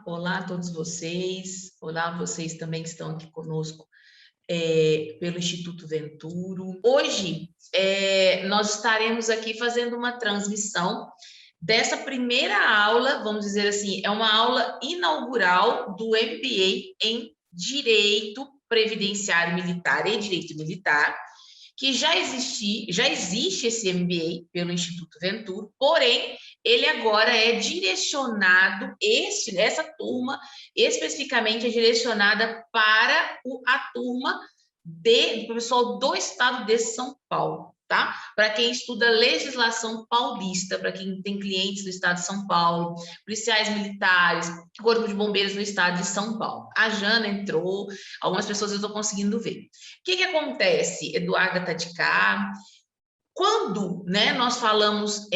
olá a todos vocês, olá a vocês também que estão aqui conosco pelo Instituto Venturo. Hoje nós estaremos aqui fazendo uma transmissão dessa primeira aula, vamos dizer assim, é uma aula inaugural do MBA em Direito Previdenciário Militar e Direito Militar, que já existe esse MBA pelo Instituto Venturo, porém, ele agora é direcionado, essa turma especificamente é direcionada para a turma do pessoal do estado de São Paulo, tá? Para quem estuda legislação paulista, para quem tem clientes do estado de São Paulo, policiais militares, corpo de bombeiros no estado de São Paulo. A Jana entrou, algumas pessoas eu estou conseguindo ver. O que acontece, Eduarda está de cá? Quando, né, nós falamos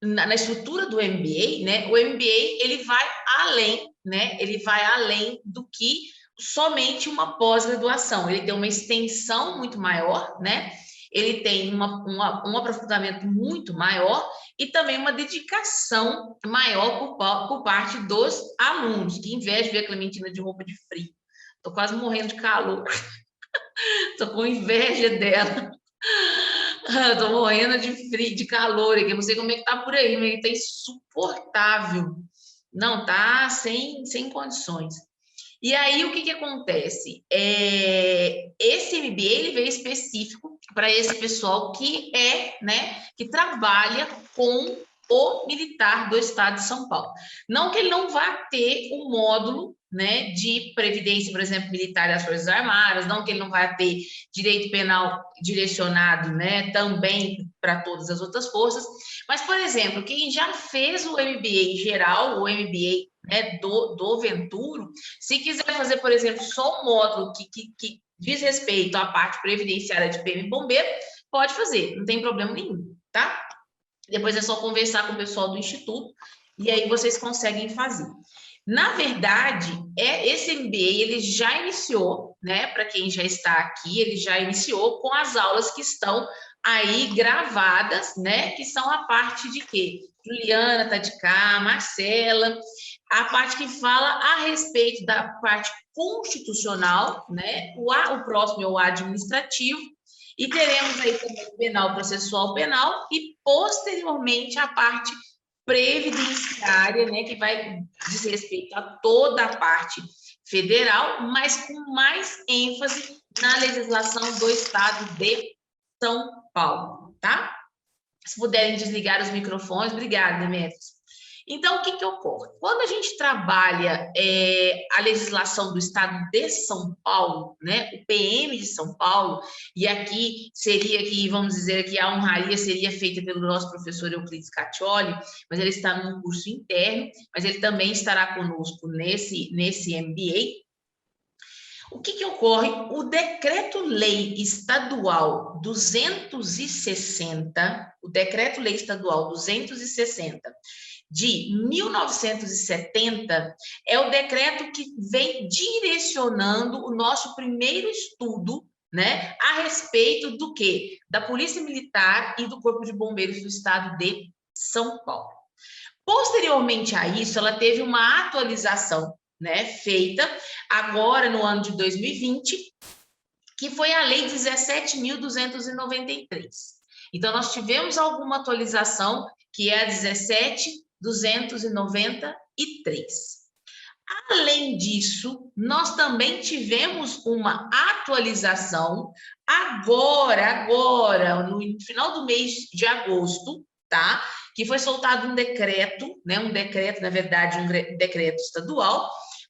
na estrutura do MBA, né, o MBA ele vai além, né, ele vai além do que somente uma pós-graduação. Ele tem uma extensão muito maior, né? Ele tem um aprofundamento muito maior e também uma dedicação maior por parte dos alunos. Que inveja de ver a Clementina de roupa de frio. Estou quase morrendo de calor. Estou com inveja dela. Estou morrendo de frio, de calor aqui. Eu não sei como é que tá por aí, mas está insuportável. Não, tá sem condições. E aí, o que acontece? Esse MBA ele veio específico para esse pessoal que trabalha com o militar do estado de São Paulo. Não que ele não vá ter um módulo, né, de previdência, por exemplo, militar das Forças Armadas, não que ele não vai ter direito penal direcionado, né, também para todas as outras forças, mas, por exemplo, quem já fez o MBA geral, o MBA, né, do Venturo, se quiser fazer, por exemplo, só um módulo que diz respeito à parte previdenciária de PM e bombeiro, pode fazer, não tem problema nenhum, tá? Depois é só conversar com o pessoal do Instituto e aí vocês conseguem fazer. Na verdade, esse MBA ele já iniciou, né? Para quem já está aqui, ele já iniciou com as aulas que estão aí gravadas, né? Que são a parte de quê? Juliana tá de cá, Marcela, a parte que fala a respeito da parte constitucional, né? O próximo é o administrativo. E teremos aí também o penal, processual penal e, posteriormente, a parte previdenciária, né, que vai dizer respeito a toda a parte federal, mas com mais ênfase na legislação do estado de São Paulo, tá? Se puderem desligar os microfones, obrigada, Demetrios. Então, o que ocorre? Quando a gente trabalha a legislação do estado de São Paulo, né, o PM de São Paulo, e aqui seria que, vamos dizer que a honraria seria feita pelo nosso professor Euclides Caccioli, mas ele está num curso interno, mas ele também estará conosco nesse MBA. O que ocorre? O Decreto-Lei Estadual 260, o Decreto-Lei Estadual 260, de 1970, é o decreto que vem direcionando o nosso primeiro estudo, né, a respeito do quê? Da Polícia Militar e do Corpo de Bombeiros do Estado de São Paulo. Posteriormente a isso, ela teve uma atualização, né, feita agora no ano de 2020, que foi a Lei 17.293. Então, nós tivemos alguma atualização, que é a 17.293. Além disso, nós também tivemos uma atualização agora, no final do mês de agosto, tá? Que foi soltado um decreto, né? Um decreto, na verdade, um decreto estadual,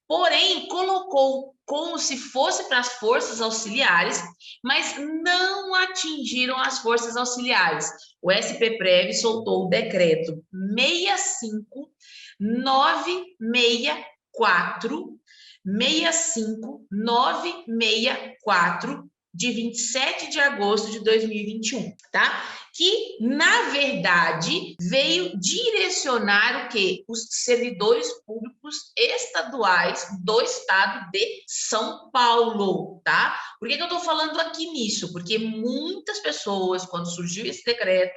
porém, colocou como se fosse para as forças auxiliares, mas não atingiram as forças auxiliares. O SPPrev soltou o decreto 65964 de 27 de agosto de 2021, tá? Que, na verdade, veio direcionar o quê? Os servidores públicos estaduais do estado de São Paulo, tá? Por que eu estou falando aqui nisso? Porque muitas pessoas, quando surgiu esse decreto,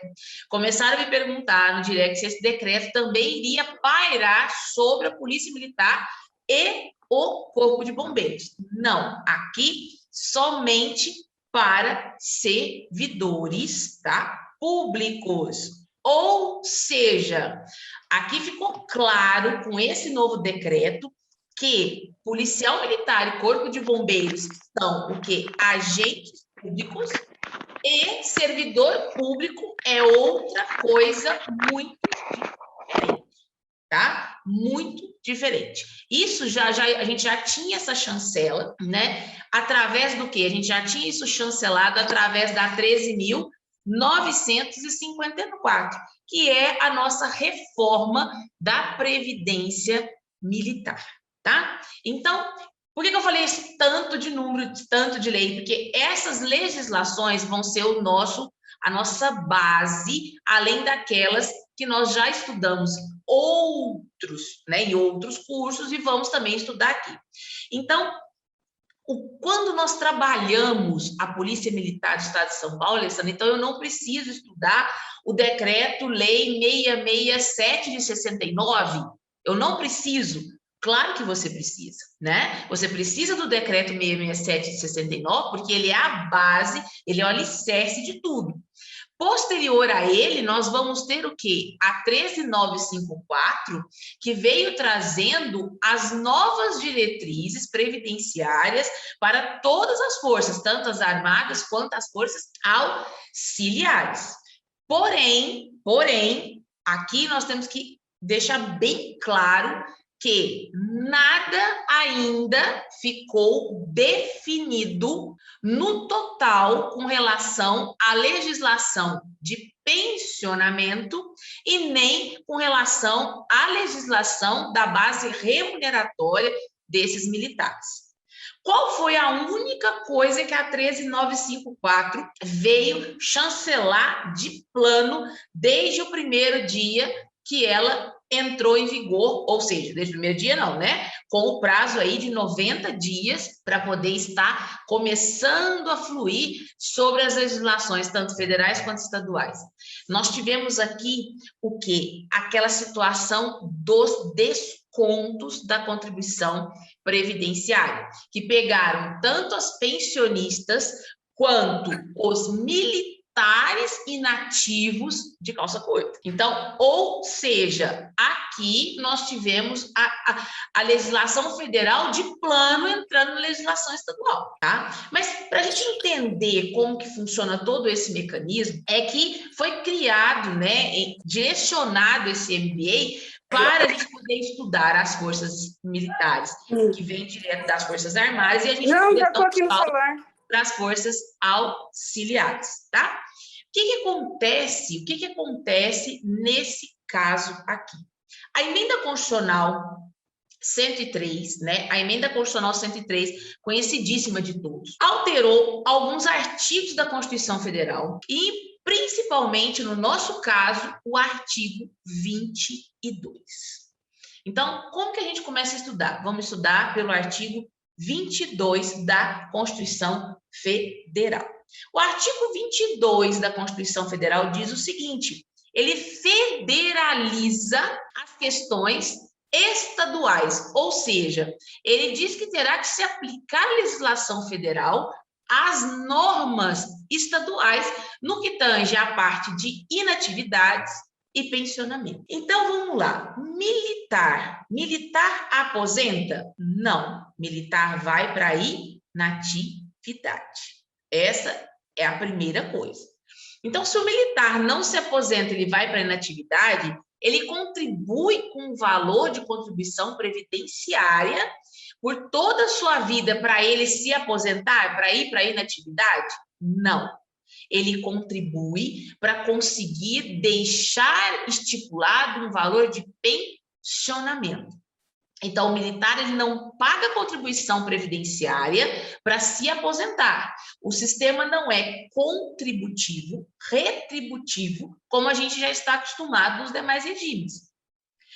começaram a me perguntar no direct se esse decreto também iria pairar sobre a Polícia Militar e o Corpo de Bombeiros. Não, aqui somente para servidores, tá? Públicos. Ou seja, aqui ficou claro com esse novo decreto que policial militar e corpo de bombeiros são o quê? Agentes públicos, e servidor público é outra coisa muito diferente, tá? Muito diferente. Isso a gente já tinha essa chancela, né? Através do quê? A gente já tinha isso chancelado através da 13.954, que é a nossa reforma da Previdência Militar, tá? Então, por que eu falei esse tanto de número, tanto de lei? Porque essas legislações vão ser a nossa base, além daquelas que nós já estudamos outros, né, em outros cursos, e vamos também estudar aqui. Então, quando nós trabalhamos a Polícia Militar do Estado de São Paulo, Alessandra, então eu não preciso estudar o Decreto-Lei 667 de 69, eu não preciso. Claro que você precisa, né? Você precisa do Decreto 667 de 69, porque ele é a base, ele é o alicerce de tudo. Posterior a ele, nós vamos ter o quê? A 13.954, que veio trazendo as novas diretrizes previdenciárias para todas as forças, tanto as armadas quanto as forças auxiliares. Porém, aqui nós temos que deixar bem claro que nada ainda ficou definido no total com relação à legislação de pensionamento e nem com relação à legislação da base remuneratória desses militares. Qual foi a única coisa que a 13.954 veio chancelar de plano desde o primeiro dia que ela entrou em vigor, ou seja, desde o primeiro dia não, né? Com o prazo aí de 90 dias para poder estar começando a fluir sobre as legislações, tanto federais quanto estaduais. Nós tivemos aqui o quê? Aquela situação dos descontos da contribuição previdenciária, que pegaram tanto as pensionistas quanto os militares inativos de calça curta. Então, ou seja, aqui nós tivemos a legislação federal de plano entrando na legislação estadual, tá? Mas para a gente entender como que funciona todo esse mecanismo, é que foi criado, né, direcionado esse MBA para a gente poder estudar as forças militares, que vem direto das forças armadas, e a gente não, já estou aqui no celular, para as forças auxiliares, tá? O que acontece nesse caso aqui? A emenda constitucional 103, né? A emenda constitucional 103, conhecidíssima de todos, alterou alguns artigos da Constituição Federal e, principalmente, no nosso caso, o artigo 22. Então, como que a gente começa a estudar? Vamos estudar pelo artigo 22 da Constituição Federal. O artigo 22 da Constituição Federal diz o seguinte: ele federaliza as questões estaduais, ou seja, ele diz que terá que se aplicar a legislação federal às normas estaduais no que tange a parte de inatividades e pensionamento. Então, vamos lá. Militar aposenta? Não. Militar vai para a inatividade. Essa é a primeira coisa. Então, se o militar não se aposenta, ele vai para a inatividade, ele contribui com o valor de contribuição previdenciária por toda a sua vida para ele se aposentar, para ir para a inatividade? Não. Ele contribui para conseguir deixar estipulado um valor de pensionamento. Então, o militar ele não paga contribuição previdenciária para se aposentar. O sistema não é contributivo, retributivo, como a gente já está acostumado nos demais regimes.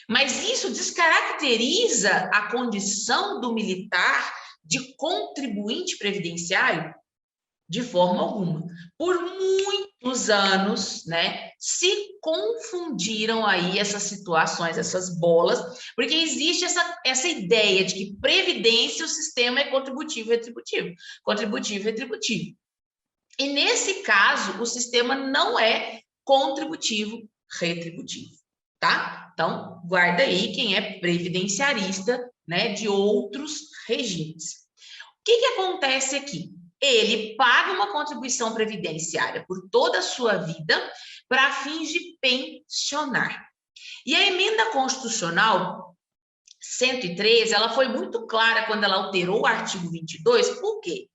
Mas isso descaracteriza a condição do militar de contribuinte previdenciário de forma alguma. Por muitos anos, né, se confundiram aí essas situações, essas bolas, porque existe essa ideia de que previdência, o sistema é contributivo, retributivo, contributivo, retributivo. E nesse caso, o sistema não é contributivo, retributivo, tá? Então, guarda aí quem é previdenciarista, né, de outros regimes. O que acontece aqui? Ele paga uma contribuição previdenciária por toda a sua vida para fins de pensionar. E a emenda constitucional 113, ela foi muito clara quando ela alterou o artigo 22, por quê?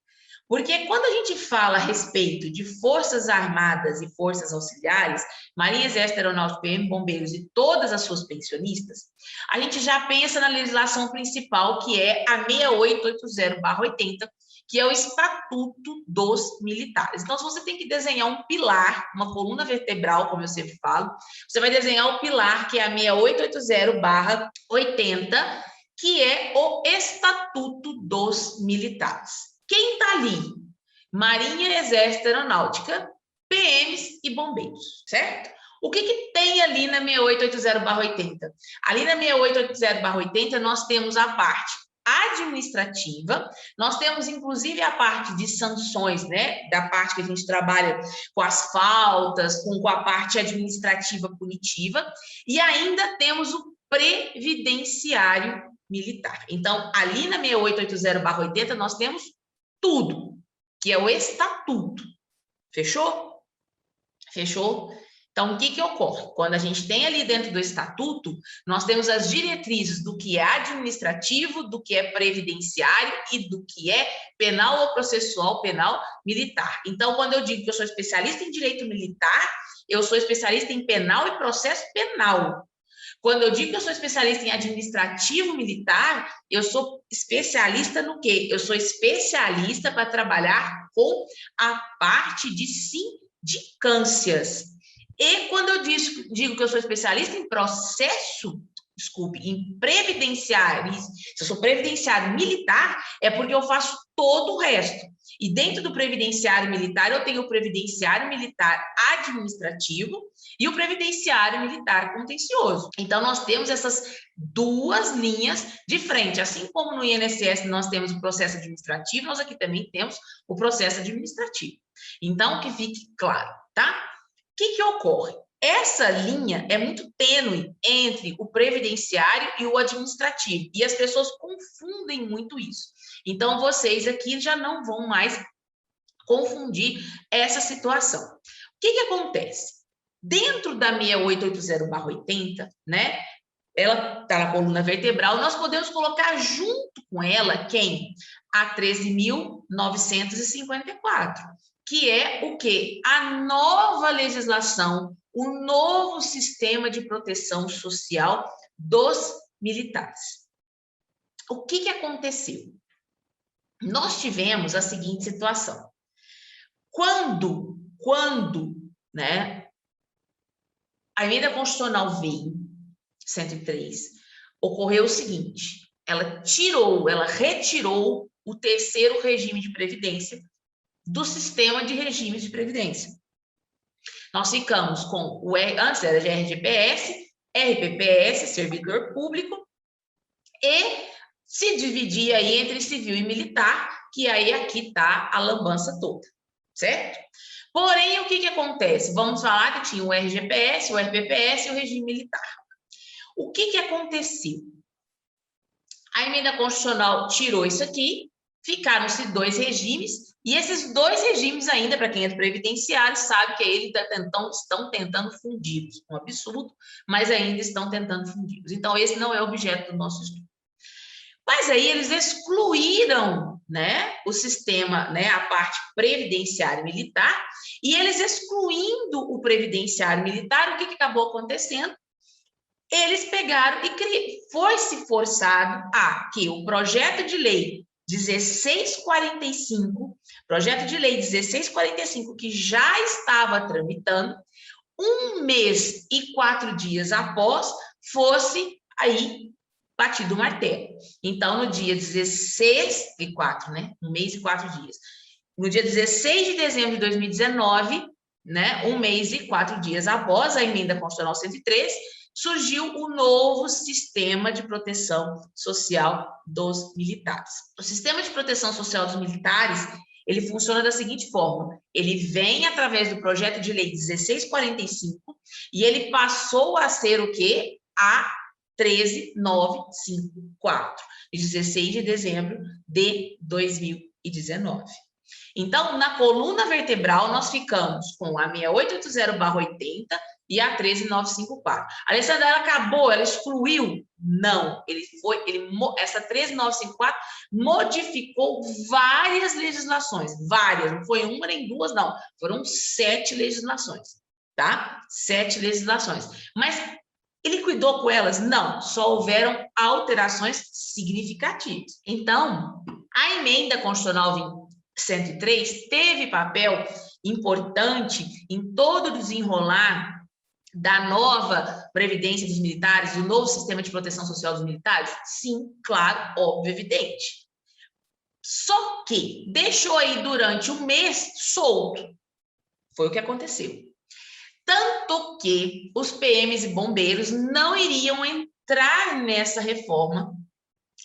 Porque quando a gente fala a respeito de Forças Armadas e Forças Auxiliares, Marinha, Exército, Aeronáutica, PM, Bombeiros e todas as suas pensionistas, a gente já pensa na legislação principal, que é a 6880/80, que é o Estatuto dos Militares. Então, se você tem que desenhar um pilar, uma coluna vertebral, como eu sempre falo, você vai desenhar o pilar, que é a 6880/80, que é o Estatuto dos Militares. Quem está ali? Marinha, Exército, Aeronáutica, PMs e Bombeiros, certo? O que tem ali na 6880/80? Ali na 6880/80 nós temos a parte administrativa, nós temos inclusive a parte de sanções, né? Da parte que a gente trabalha com as faltas, com a parte administrativa punitiva, e ainda temos o previdenciário militar. Então, ali na 6880/80 nós temos tudo, que é o estatuto. Fechou? Fechou? Então, o que ocorre? Quando a gente tem ali dentro do estatuto, nós temos as diretrizes do que é administrativo, do que é previdenciário e do que é penal ou processual, penal, militar. Então, quando eu digo que eu sou especialista em direito militar, eu sou especialista em penal e processo penal. Quando eu digo que eu sou especialista em administrativo militar, eu sou especialista no quê? Eu sou especialista para trabalhar com a parte de sindicâncias. E quando eu digo que eu sou especialista em processo, em previdenciário, se eu sou previdenciário militar, é porque eu faço todo o resto. E dentro do previdenciário militar, eu tenho o previdenciário militar administrativo e o previdenciário militar contencioso. Então, nós temos essas duas linhas de frente. Assim como no INSS nós temos o processo administrativo, nós aqui também temos o processo administrativo. Então, que fique claro, tá? O que ocorre? Essa linha é muito tênue entre o previdenciário e o administrativo, e as pessoas confundem muito isso. Então, vocês aqui já não vão mais confundir essa situação. O que acontece? Dentro da 6880/80, né? Ela está na coluna vertebral, nós podemos colocar junto com ela quem? A 13.954, que é o quê? A nova legislação, o novo sistema de proteção social dos militares. O que aconteceu? Nós tivemos a seguinte situação. Quando, né, a emenda constitucional veio, 103, ocorreu o seguinte, ela retirou o terceiro regime de previdência do sistema de regimes de previdência. Nós ficamos com antes era de RGPS, RPPS, servidor público, e se dividia aí entre civil e militar, que aí aqui está a lambança toda, certo? Porém, o que acontece? Vamos falar que tinha o RGPS, o RPPS e o regime militar. O que aconteceu? A emenda constitucional tirou isso aqui, ficaram-se dois regimes, e esses dois regimes ainda, para quem é do previdenciário, sabe que eles estão tentando fundi-los. Um absurdo, mas ainda estão tentando fundi-los. Então, esse não é objeto do nosso estudo. Mas aí eles excluíram, né, o sistema, né, a parte previdenciária militar, e eles excluindo o previdenciário militar, o que acabou acontecendo? eles pegaram e foi-se forçado a que o projeto de lei 1645, que já estava tramitando, 1 mês e 4 dias após, fosse aí batido o martelo. Então, no dia 16 e 4, né? 1 mês e 4 dias. No dia 16 de dezembro de 2019, né? 1 mês e 4 dias após a emenda constitucional 103, surgiu o novo sistema de proteção social dos militares. O sistema de proteção social dos militares, ele funciona da seguinte forma: ele vem através do projeto de lei 1645 e ele passou a ser o quê? A 13954, de 16 de dezembro de 2019. Então, na coluna vertebral, nós ficamos com a 6880/80 e a 13954. A Alessandra, ela acabou, ela excluiu? Não, essa 13954 modificou várias legislações, várias, não foi uma nem duas, não, foram 7 legislações, tá? 7 legislações. Mas ele cuidou com elas? Não, só houveram alterações significativas. Então, a emenda constitucional 103 teve papel importante em todo o desenrolar da nova Previdência dos Militares, do novo sistema de proteção social dos militares? Sim, claro, óbvio, evidente. Só que deixou aí durante 1 mês solto. Foi o que aconteceu. Tanto que os PMs e bombeiros não iriam entrar nessa reforma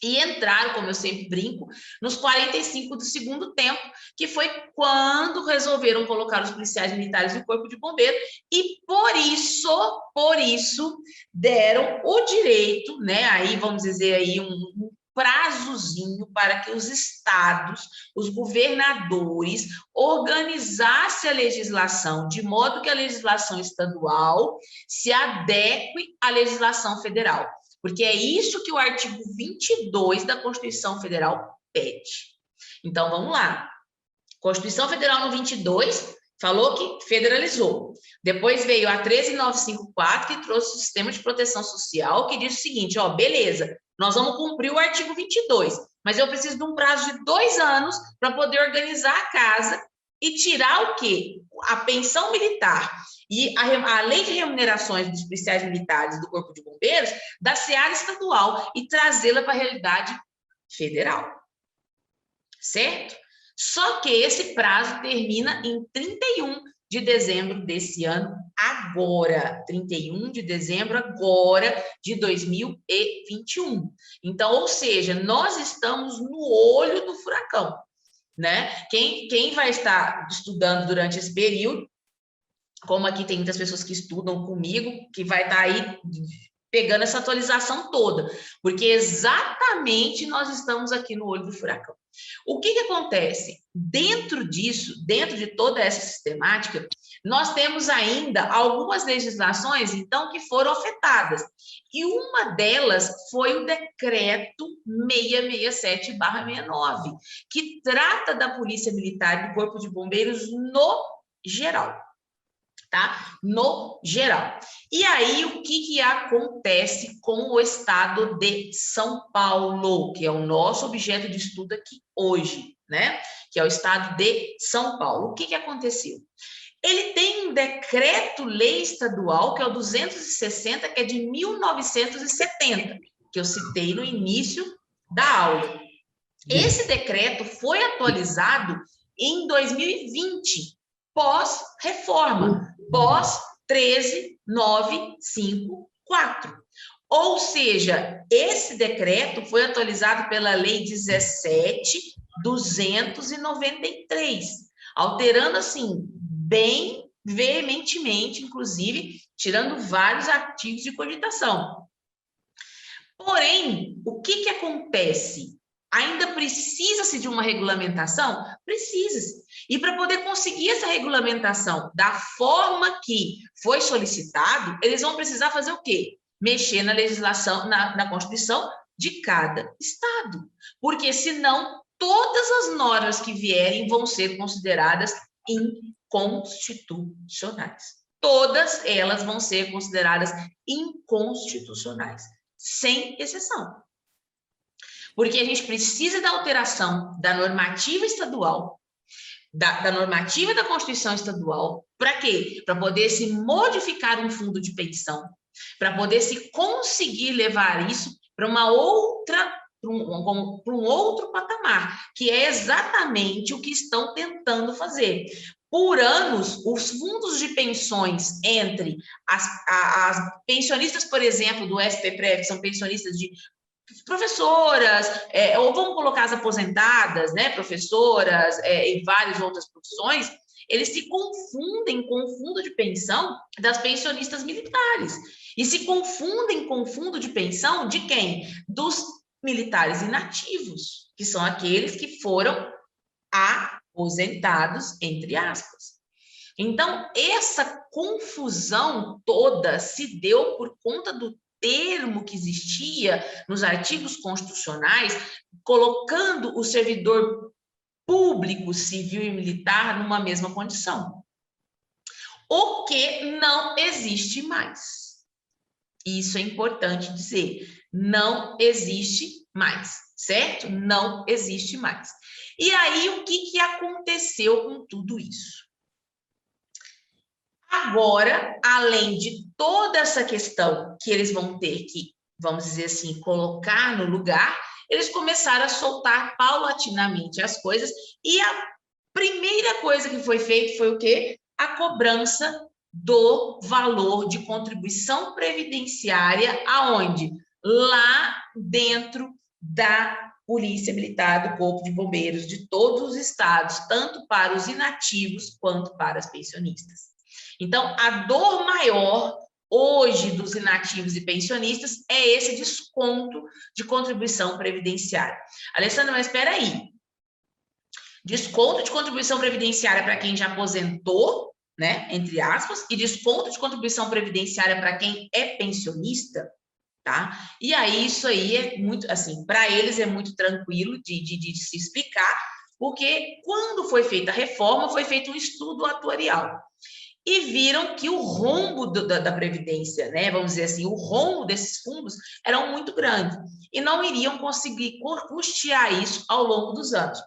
e entraram, como eu sempre brinco, nos 45 do segundo tempo, que foi quando resolveram colocar os policiais militares no corpo de bombeiro, e por isso deram o direito, né, aí vamos dizer aí um prazozinho para que os estados, os governadores, organizassem a legislação de modo que a legislação estadual se adeque à legislação federal. Porque é isso que o artigo 22 da Constituição Federal pede. Então, vamos lá. Constituição Federal no 22 falou que federalizou. Depois veio a 13954, que trouxe o sistema de proteção social, que diz o seguinte, ó, beleza, nós vamos cumprir o artigo 22, mas eu preciso de um prazo de 2 anos para poder organizar a casa e tirar o quê? A pensão militar e a lei de remunerações dos policiais militares do Corpo de Bombeiros da seara estadual e trazê-la para a realidade federal. Certo? Só que esse prazo termina em 31 de dezembro desse ano, agora. 31 de dezembro agora de 2021. Então, ou seja, nós estamos no olho do furacão, né? Quem vai estar estudando durante esse período, como aqui tem muitas pessoas que estudam comigo, que vai estar aí pegando essa atualização toda, porque exatamente nós estamos aqui no olho do furacão. O que acontece? Dentro disso, dentro de toda essa sistemática, nós temos ainda algumas legislações, então, que foram afetadas. E uma delas foi o decreto 667/69, que trata da Polícia Militar e do Corpo de Bombeiros no geral. Tá? No geral. E aí, o que acontece com o estado de São Paulo, que é o nosso objeto de estudo aqui hoje, né? Que é o estado de São Paulo. O que aconteceu? Ele tem um decreto-lei estadual, que é o 260, que é de 1970, que eu citei no início da aula. Esse decreto foi atualizado em 2020, pós-reforma, pós 13954. Ou seja, esse decreto foi atualizado pela Lei 17.293, alterando, assim, bem veementemente, inclusive, tirando vários artigos de cogitação. Porém, o que acontece? Ainda precisa-se de uma regulamentação? Precisa-se. E para poder conseguir essa regulamentação da forma que foi solicitado, eles vão precisar fazer o quê? Mexer na legislação, na Constituição de cada estado. Porque senão todas as normas que vierem vão ser consideradas inconstitucionais. todas elas vão ser consideradas inconstitucionais, sem exceção. Porque a gente precisa da alteração da normativa estadual, da normativa da Constituição Estadual, para quê? Para poder se modificar um fundo de pensão, para poder se conseguir levar isso para uma outra, para um outro patamar, que é exatamente o que estão tentando fazer. Por anos, os fundos de pensões entre as pensionistas, por exemplo, do SPPREV, que são pensionistas de professoras, ou vamos colocar as aposentadas, né, professoras e várias outras profissões, eles se confundem com o fundo de pensão das pensionistas militares. E se confundem com o fundo de pensão de quem? Dos militares inativos, que são aqueles que foram aposentados, entre aspas. Então, essa confusão toda se deu por conta do termo que existia nos artigos constitucionais, colocando o servidor público, civil e militar numa mesma condição. O que não existe mais. Isso é importante dizer. Não existe mais, certo? Não existe mais. E aí, o que aconteceu com tudo isso? Agora, além de toda essa questão que eles vão ter que, vamos dizer assim, colocar no lugar, eles começaram a soltar paulatinamente as coisas, e a primeira coisa que foi feita foi o quê? A cobrança do valor de contribuição previdenciária, aonde? Lá dentro da Polícia Militar, do Corpo de Bombeiros, de todos os estados, tanto para os inativos quanto para as pensionistas. Então, a dor maior hoje dos inativos e pensionistas é esse desconto de contribuição previdenciária. Alessandra, mas espera aí. Desconto de contribuição previdenciária para quem já aposentou, né, entre aspas, e desconto de contribuição previdenciária para quem é pensionista, tá? E aí, isso aí é muito, assim, para eles é muito tranquilo de se explicar, porque quando foi feita a reforma, foi feito um estudo atuarial. E viram que o rombo da Previdência, né, vamos dizer assim, o rombo desses fundos era muito grande e não iriam conseguir custear isso ao longo dos anos.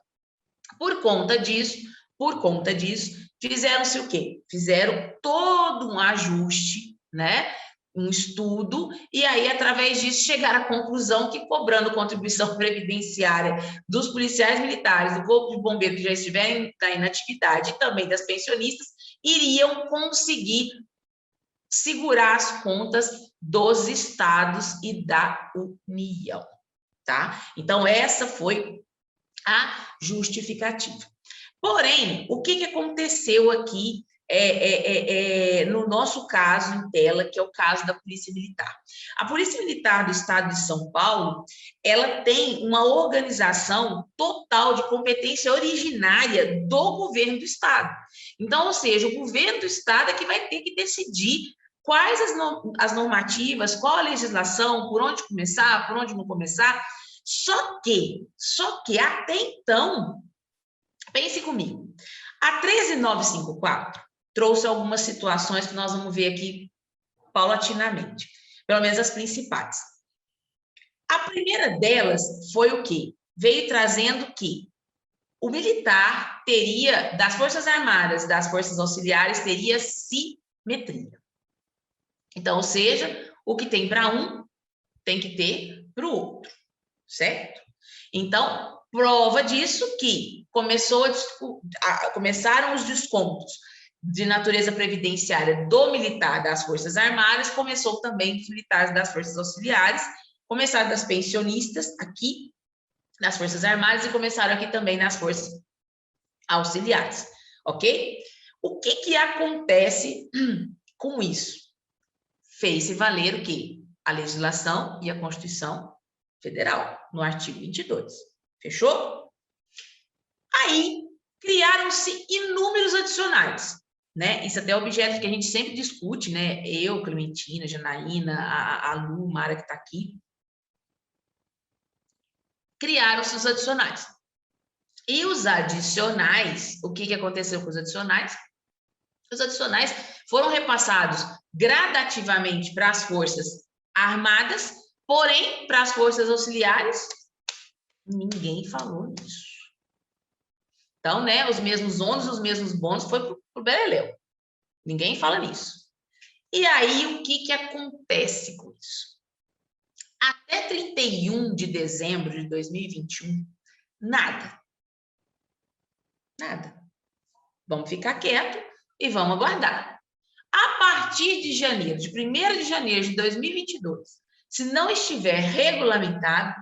Por conta disso, fizeram-se o quê? Fizeram todo um ajuste, né, um estudo, e aí, através disso, chegaram à conclusão que, cobrando contribuição previdenciária dos policiais militares, do Corpo de Bombeiros que já estiverem na inatividade e também das pensionistas, iriam conseguir segurar as contas dos estados e da União, tá? Então, essa foi a justificativa. Porém, o que aconteceu aqui no nosso caso em tela, que é o caso da Polícia Militar? A Polícia Militar do Estado de São Paulo, ela tem uma organização total de competência originária do governo do Estado. Então, ou seja, o governo do Estado é que vai ter que decidir quais as normativas, qual a legislação, por onde começar, por onde não começar. Só que até então, pense comigo, a 13954 trouxe algumas situações que nós vamos ver aqui paulatinamente, pelo menos as principais. A primeira delas foi o quê? Veio trazendo que o militar teria, das Forças Armadas e das Forças Auxiliares, teria simetria. Então, ou seja, o que tem para um, tem que ter para o outro, certo? Então, prova disso que começaram os descontos de natureza previdenciária do militar das Forças Armadas, começou também dos militares das Forças Auxiliares, começaram das pensionistas aqui nas Forças Armadas e começaram aqui também nas Forças Auxiliares, ok? O que acontece com isso? Fez-se valer o quê? A legislação e a Constituição Federal, no artigo 22. Fechou? Aí, criaram-se inúmeros adicionais, né? Isso até é objeto que a gente sempre discute, né? Eu, Clementina, Janaína, a Lu, Mara, que está aqui. Criaram-se os adicionais. E os adicionais, o que aconteceu com os adicionais? Os adicionais foram repassados gradativamente para as Forças Armadas, porém, para as Forças Auxiliares, ninguém falou nisso. Então, né, os mesmos ônus, os mesmos bônus, foi para o beleléu. Ninguém fala nisso. E aí, o que acontece com isso? Até 31 de dezembro de 2021, nada. Nada. Vamos ficar quieto e vamos aguardar. A partir de janeiro, de 1º de janeiro de 2022, se não estiver regulamentado,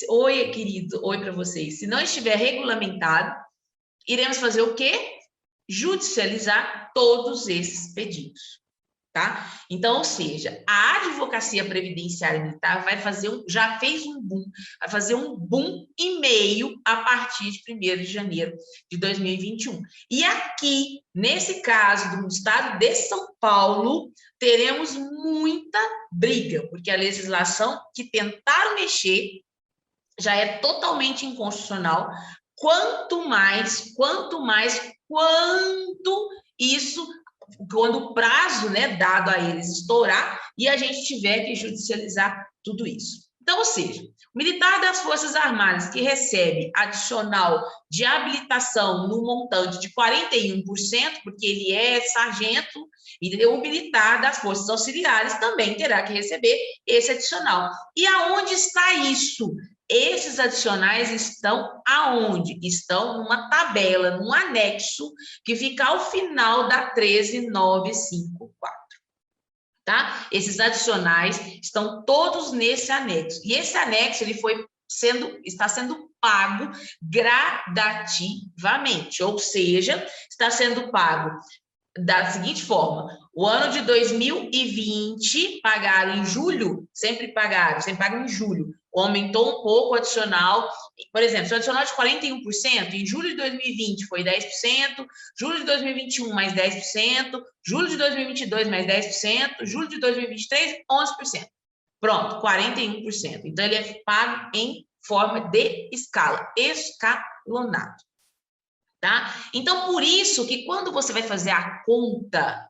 oi, querido, oi para vocês, se não estiver regulamentado, iremos fazer o quê? Judicializar todos esses pedidos, tá? Então, ou seja, a advocacia previdenciária militar vai fazer já fez um boom, vai fazer um boom e meio a partir de 1º de janeiro de 2021. E aqui, nesse caso do estado de São Paulo, teremos muita briga, porque a legislação que tentaram mexer já é totalmente inconstitucional. Quando o prazo, né, dado a eles estourar e a gente tiver que judicializar tudo isso. Então, ou seja, o militar das Forças Armadas que recebe adicional de habilitação no montante de 41%, porque ele é sargento, e o militar das Forças Auxiliares também terá que receber esse adicional. E aonde está isso? Esses adicionais estão aonde? Estão numa tabela, num anexo, que fica ao final da 13954, tá? Esses adicionais estão todos nesse anexo. E esse anexo, ele está sendo pago gradativamente, ou seja, está sendo pago da seguinte forma: o ano de 2020 pagaram em julho, sempre pagam em julho, aumentou um pouco o adicional, por exemplo, se o adicional de 41%, em julho de 2020 foi 10%, julho de 2021 mais 10%, julho de 2022 mais 10%, julho de 2023, 11%. Pronto, 41%. Então, ele é pago em forma de escala, escalonado. Tá? Então, por isso que quando você vai fazer a conta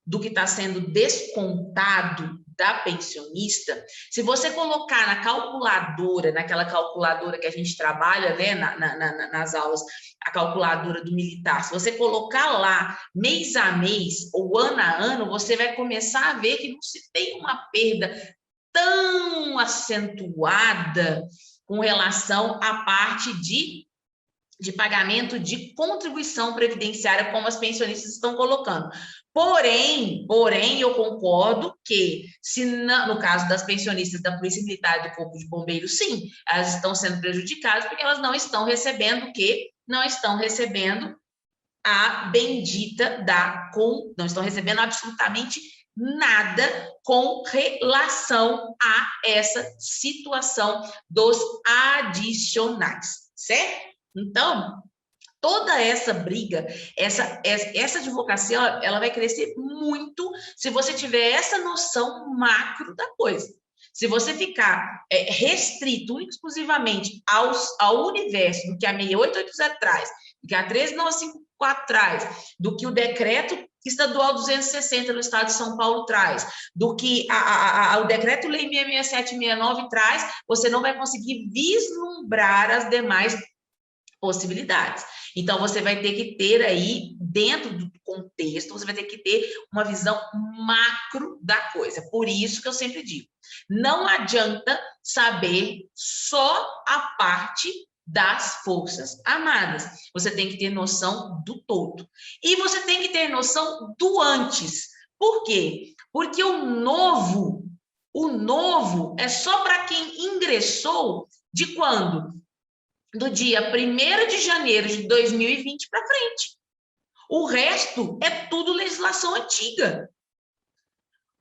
do que está sendo descontado da pensionista, se você colocar na calculadora, naquela calculadora que a gente trabalha, né, nas aulas, a calculadora do militar, se você colocar lá mês a mês ou ano a ano, você vai começar a ver que não se tem uma perda tão acentuada com relação à parte de pagamento de contribuição previdenciária, como as pensionistas estão colocando. Porém, eu concordo que, no caso das pensionistas da Polícia Militar e do Corpo de Bombeiros, sim, elas estão sendo prejudicadas porque elas não estão recebendo o quê? Não estão recebendo a bendita não estão recebendo absolutamente nada com relação a essa situação dos adicionais, certo? Então, toda essa briga, essa advocacia, ela vai crescer muito se você tiver essa noção macro da coisa. Se você ficar restrito única e exclusivamente ao universo do que a 6880 traz, do que a 13954 traz, do que o decreto estadual 260 no estado de São Paulo traz, do que o decreto-lei 66769 traz, você não vai conseguir vislumbrar as demais possibilidades. Então, você vai ter que ter aí, dentro do contexto, você vai ter que ter uma visão macro da coisa. Por isso que eu sempre digo, não adianta saber só a parte das Forças Armadas. Você tem que ter noção do todo. E você tem que ter noção do antes. Por quê? Porque o novo é só para quem ingressou de quando? Do dia 1º de janeiro de 2020 para frente. O resto é tudo legislação antiga.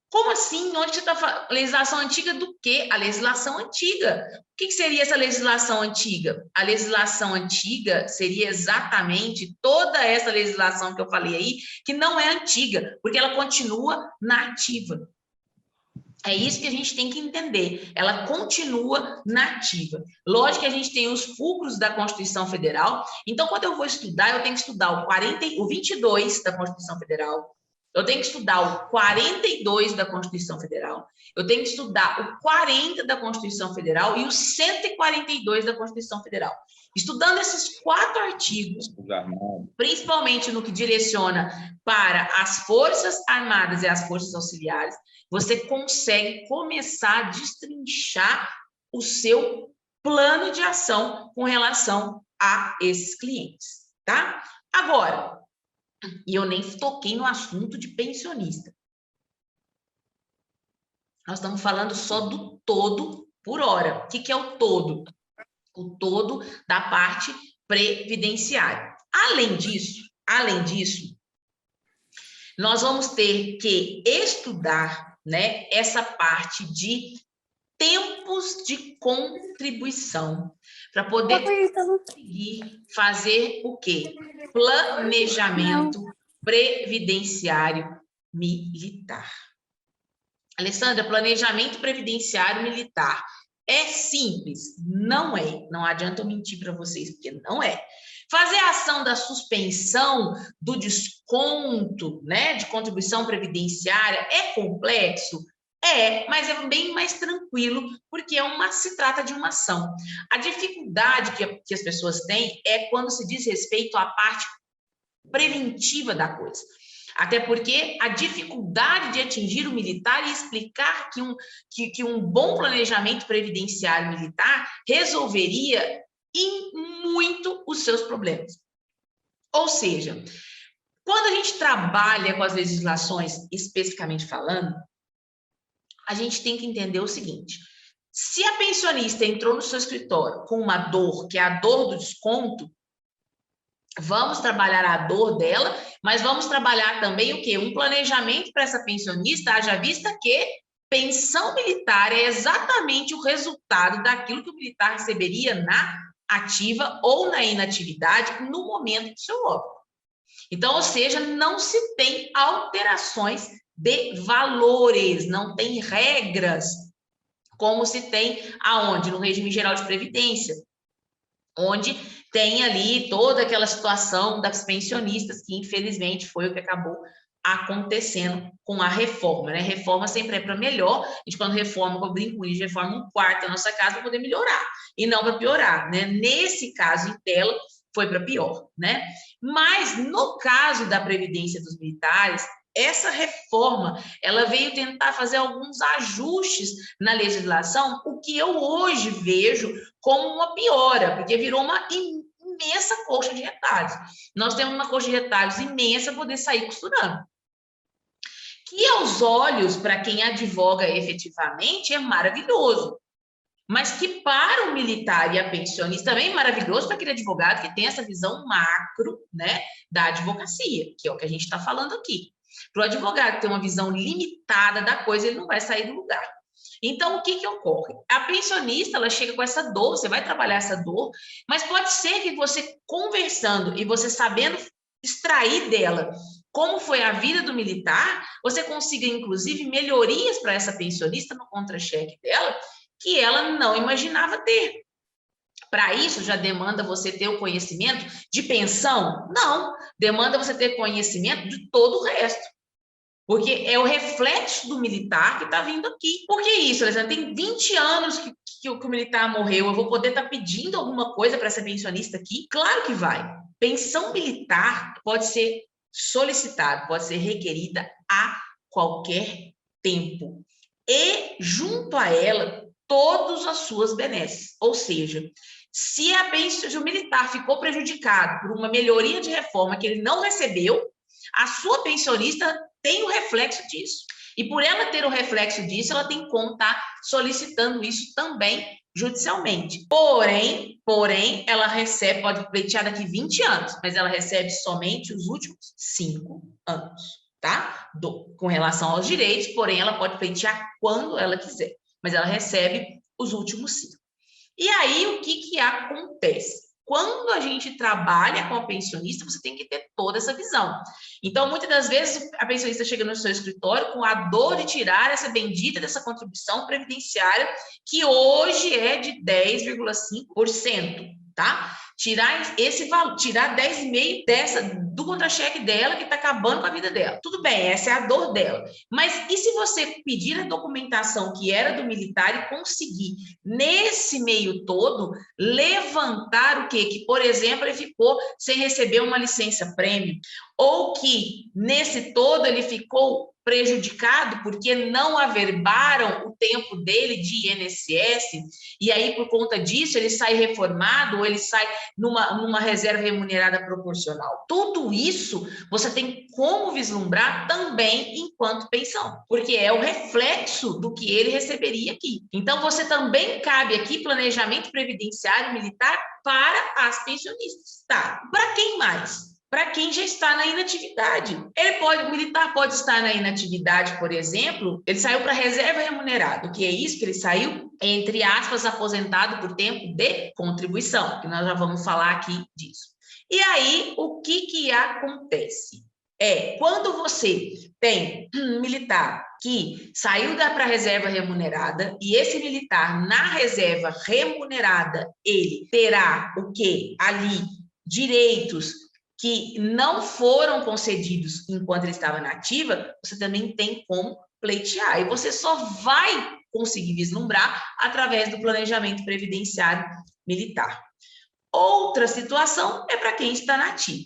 Como assim? Onde você está falando? Legislação antiga do quê? A legislação antiga. O que seria essa legislação antiga? A legislação antiga seria exatamente toda essa legislação que eu falei aí, que não é antiga, porque ela continua na ativa. É isso que a gente tem que entender. Ela continua nativa. Lógico que a gente tem os fulcros da Constituição Federal. Então, quando eu vou estudar, eu tenho que estudar o 22 da Constituição Federal. Eu tenho que estudar o 42 da Constituição Federal, eu tenho que estudar o 40 da Constituição Federal e o 142 da Constituição Federal. Estudando esses 4 artigos, principalmente no que direciona para as Forças Armadas e as Forças Auxiliares, você consegue começar a destrinchar o seu plano de ação com relação a esses clientes, tá? Agora, e eu nem toquei no assunto de pensionista. Nós estamos falando só do todo por hora. O que é o todo? O todo da parte previdenciária. Além disso, nós vamos ter que estudar, né, essa parte de tempos de contribuição, para poder conseguir fazer o quê? Planejamento previdenciário militar. Alessandra, planejamento previdenciário militar é simples? Não é. Não adianta eu mentir para vocês, porque não é. Fazer a ação da suspensão do desconto, né, de contribuição previdenciária é complexo? É, mas é bem mais tranquilo, porque se trata de uma ação. A dificuldade que as pessoas têm é quando se diz respeito à parte preventiva da coisa. Até porque a dificuldade de atingir o militar e explicar que um bom planejamento previdenciário militar resolveria em muito os seus problemas. Ou seja, quando a gente trabalha com as legislações, especificamente falando, a gente tem que entender o seguinte: se a pensionista entrou no seu escritório com uma dor, que é a dor do desconto, vamos trabalhar a dor dela, mas vamos trabalhar também o quê? Um planejamento para essa pensionista, haja vista que pensão militar é exatamente o resultado daquilo que o militar receberia na ativa ou na inatividade no momento do seu óbito. Então, ou seja, não se tem alterações de valores, não tem regras, como se tem aonde? No regime geral de previdência, onde tem ali toda aquela situação das pensionistas, que infelizmente foi o que acabou acontecendo com a reforma, né? Reforma sempre é para melhor, a gente quando reforma, eu brinco com isso, reforma um quarto da nossa casa para poder melhorar, e não para piorar, né? Nesse caso em tela, foi para pior, né? Mas no caso da Previdência dos Militares, essa reforma, ela veio tentar fazer alguns ajustes na legislação, o que eu hoje vejo como uma piora, porque virou uma imensa coxa de retalhos. Nós temos uma coxa de retalhos imensa para poder sair costurando. Que aos olhos, para quem advoga efetivamente, é maravilhoso. Mas que para o militar e a pensionista também é maravilhoso para aquele advogado que tem essa visão macro, né, da advocacia, que é o que a gente está falando aqui. Para o advogado ter uma visão limitada da coisa, ele não vai sair do lugar. Então, o que ocorre? A pensionista, ela chega com essa dor, você vai trabalhar essa dor, mas pode ser que você conversando e você sabendo extrair dela como foi a vida do militar, você consiga, inclusive, melhorias para essa pensionista no contra-cheque dela, que ela não imaginava ter. Para isso, já demanda você ter o conhecimento de pensão? Não, demanda você ter conhecimento de todo o resto. Porque é o reflexo do militar que está vindo aqui. Por que isso, Alessandra? Tem 20 anos que o militar morreu, eu vou poder estar pedindo alguma coisa para essa pensionista aqui? Claro que vai. Pensão militar pode ser solicitada, pode ser requerida a qualquer tempo. E, junto a ela, todas as suas benesses. Ou seja, se o militar ficou prejudicado por uma melhoria de reforma que ele não recebeu, a sua pensionista tem o reflexo disso. E por ela ter o reflexo disso, ela tem como estar solicitando isso também judicialmente. Porém, ela recebe, pode pleitear daqui 20 anos, mas ela recebe somente os últimos 5 anos, tá? Com relação aos direitos, porém, ela pode pleitear quando ela quiser, mas ela recebe os últimos 5. E aí, o que acontece? Quando a gente trabalha com a pensionista, você tem que ter toda essa visão. Então, muitas das vezes, a pensionista chega no seu escritório com a dor de tirar essa bendita dessa contribuição previdenciária, que hoje é de 10,5%, tá? tirar esse valor, tirar 10,5 do contra-cheque dela que está acabando com a vida dela. Tudo bem, essa é a dor dela. Mas e se você pedir a documentação que era do militar e conseguir, nesse meio todo, levantar o quê? Que, por exemplo, ele ficou sem receber uma licença-prêmio, ou que, nesse todo, ele ficou prejudicado porque não averbaram o tempo dele de INSS, e aí, por conta disso, ele sai reformado ou ele sai numa reserva remunerada proporcional. Tudo isso você tem como vislumbrar também enquanto pensão, porque é o reflexo do que ele receberia aqui. Então, você também cabe aqui planejamento previdenciário militar para as pensionistas. Tá, para quem mais? Para quem já está na inatividade. O militar pode estar na inatividade, por exemplo, ele saiu para reserva remunerada. O que é isso? Que ele saiu, entre aspas, aposentado por tempo de contribuição, que nós já vamos falar aqui disso. E aí, o que acontece? Quando você tem um militar que saiu para a reserva remunerada, e esse militar, na reserva remunerada, ele terá o quê? Ali, direitos que não foram concedidos enquanto ele estava na ativa, você também tem como pleitear. E você só vai conseguir vislumbrar através do planejamento previdenciário militar. Outra situação é para quem está na ativa.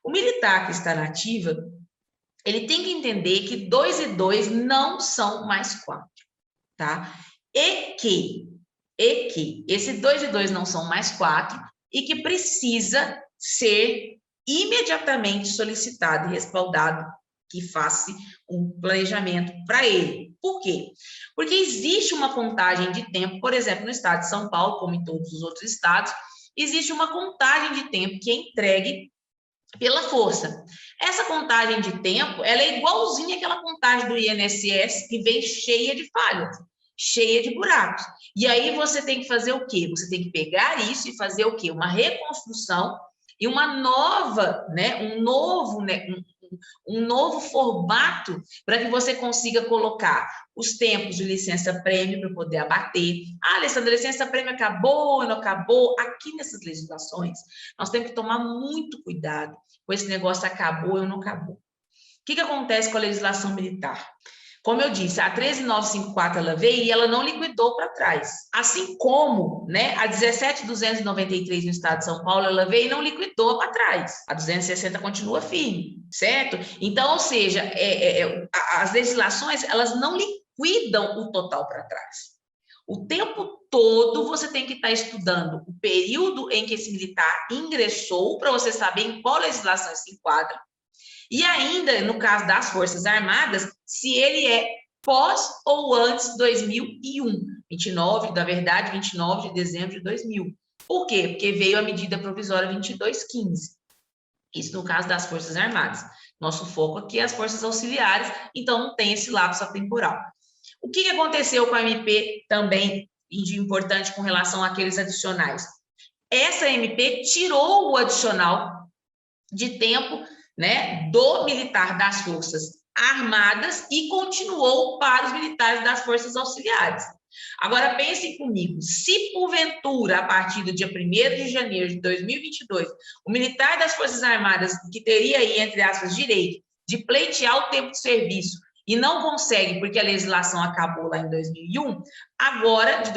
O militar que está na ativa, ele tem que entender que 2 e 2 não são mais 4, tá? E que esse 2 e 2 não são mais 4 e que precisa ser imediatamente solicitado e respaldado que faça um planejamento para ele. Por quê? Porque existe uma contagem de tempo, por exemplo, no estado de São Paulo, como em todos os outros estados, existe uma contagem de tempo que é entregue pela força. Essa contagem de tempo, ela é igualzinha àquela contagem do INSS que vem cheia de falhas, cheia de buracos. E aí você tem que fazer o quê? Você tem que pegar isso e fazer o quê? Uma reconstrução e uma nova, um novo formato para que você consiga colocar os tempos de licença-prêmio para poder abater. Ah, Alessandra, a licença-prêmio acabou, não acabou? Aqui nessas legislações, nós temos que tomar muito cuidado com esse negócio acabou ou não acabou. O que acontece com a legislação militar? Como eu disse, a 13.954 ela veio e ela não liquidou para trás. Assim como, a 17.293 no estado de São Paulo, ela veio e não liquidou para trás. A 260 continua firme, certo? Então, ou seja, as legislações, elas não liquidam o total para trás. O tempo todo você tem que estar estudando o período em que esse militar ingressou para você saber em qual legislação se enquadra. E ainda, no caso das Forças Armadas, se ele é pós ou antes de 2001, 29 de dezembro de 2000. Por quê? Porque veio a medida provisória 2215. Isso no caso das Forças Armadas. Nosso foco aqui é as Forças Auxiliares, então não tem esse lapso temporal. O que aconteceu com a MP também de importante com relação àqueles adicionais? Essa MP tirou o adicional de tempo do militar das Forças Armadas e continuou para os militares das Forças Auxiliares. Agora, pensem comigo, se porventura, a partir do dia 1º de janeiro de 2022, o militar das Forças Armadas, que teria aí, entre aspas, direito de pleitear o tempo de serviço e não consegue, porque a legislação acabou lá em 2001, agora, de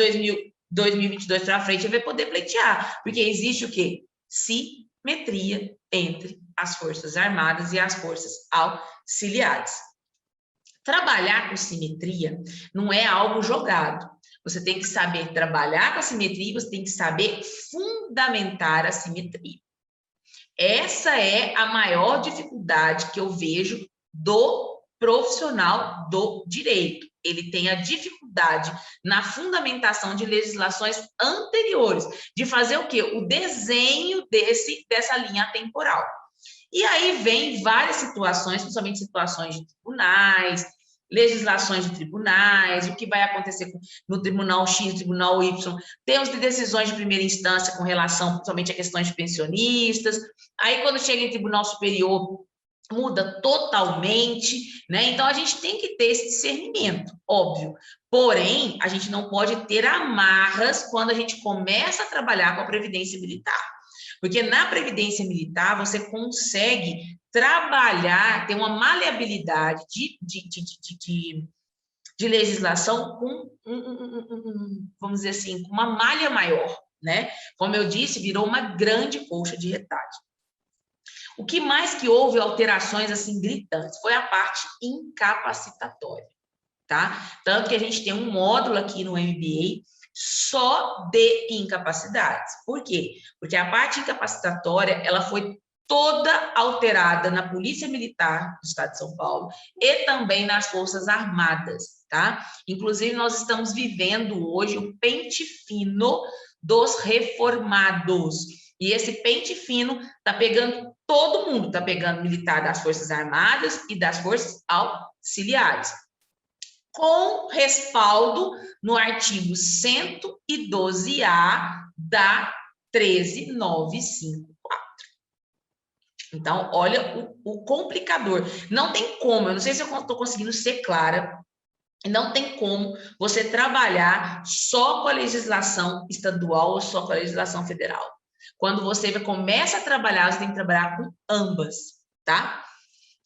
2022 para frente, ele vai poder pleitear, porque existe o quê? Simetria entre as Forças Armadas e as Forças Auxiliares. Trabalhar com simetria não é algo jogado. Você tem que saber trabalhar com a simetria e você tem que saber fundamentar a simetria. Essa é a maior dificuldade que eu vejo do profissional do direito. Ele tem a dificuldade na fundamentação de legislações anteriores, de fazer o quê? O desenho dessa linha temporal. E aí vem várias situações, principalmente situações de tribunais, legislações de tribunais, o que vai acontecer no tribunal X, tribunal Y, temos de decisões de primeira instância com relação, principalmente a questões de pensionistas, aí quando chega em tribunal superior, muda totalmente, Então, a gente tem que ter esse discernimento, óbvio. Porém, a gente não pode ter amarras quando a gente começa a trabalhar com a Previdência Militar. Porque na Previdência Militar você consegue trabalhar, ter uma maleabilidade de legislação com, vamos dizer assim, com uma malha maior, né? Como eu disse, virou uma grande colcha de retalho. O que mais que houve alterações assim gritantes foi a parte incapacitatória, tá? Tanto que a gente tem um módulo aqui no MBA só de incapacidades. Por quê? Porque a parte incapacitatória, ela foi toda alterada na Polícia Militar do Estado de São Paulo e também nas Forças Armadas, tá? Inclusive, nós estamos vivendo hoje o pente fino dos reformados. E esse pente fino está pegando todo mundo, está pegando militar das Forças Armadas e das Forças Auxiliares, com respaldo no artigo 112A da 13954. Então, olha o complicador. Não tem como, eu não sei se eu estou conseguindo ser clara, não tem como você trabalhar só com a legislação estadual ou só com a legislação federal. Quando você começa a trabalhar, você tem que trabalhar com ambas, tá?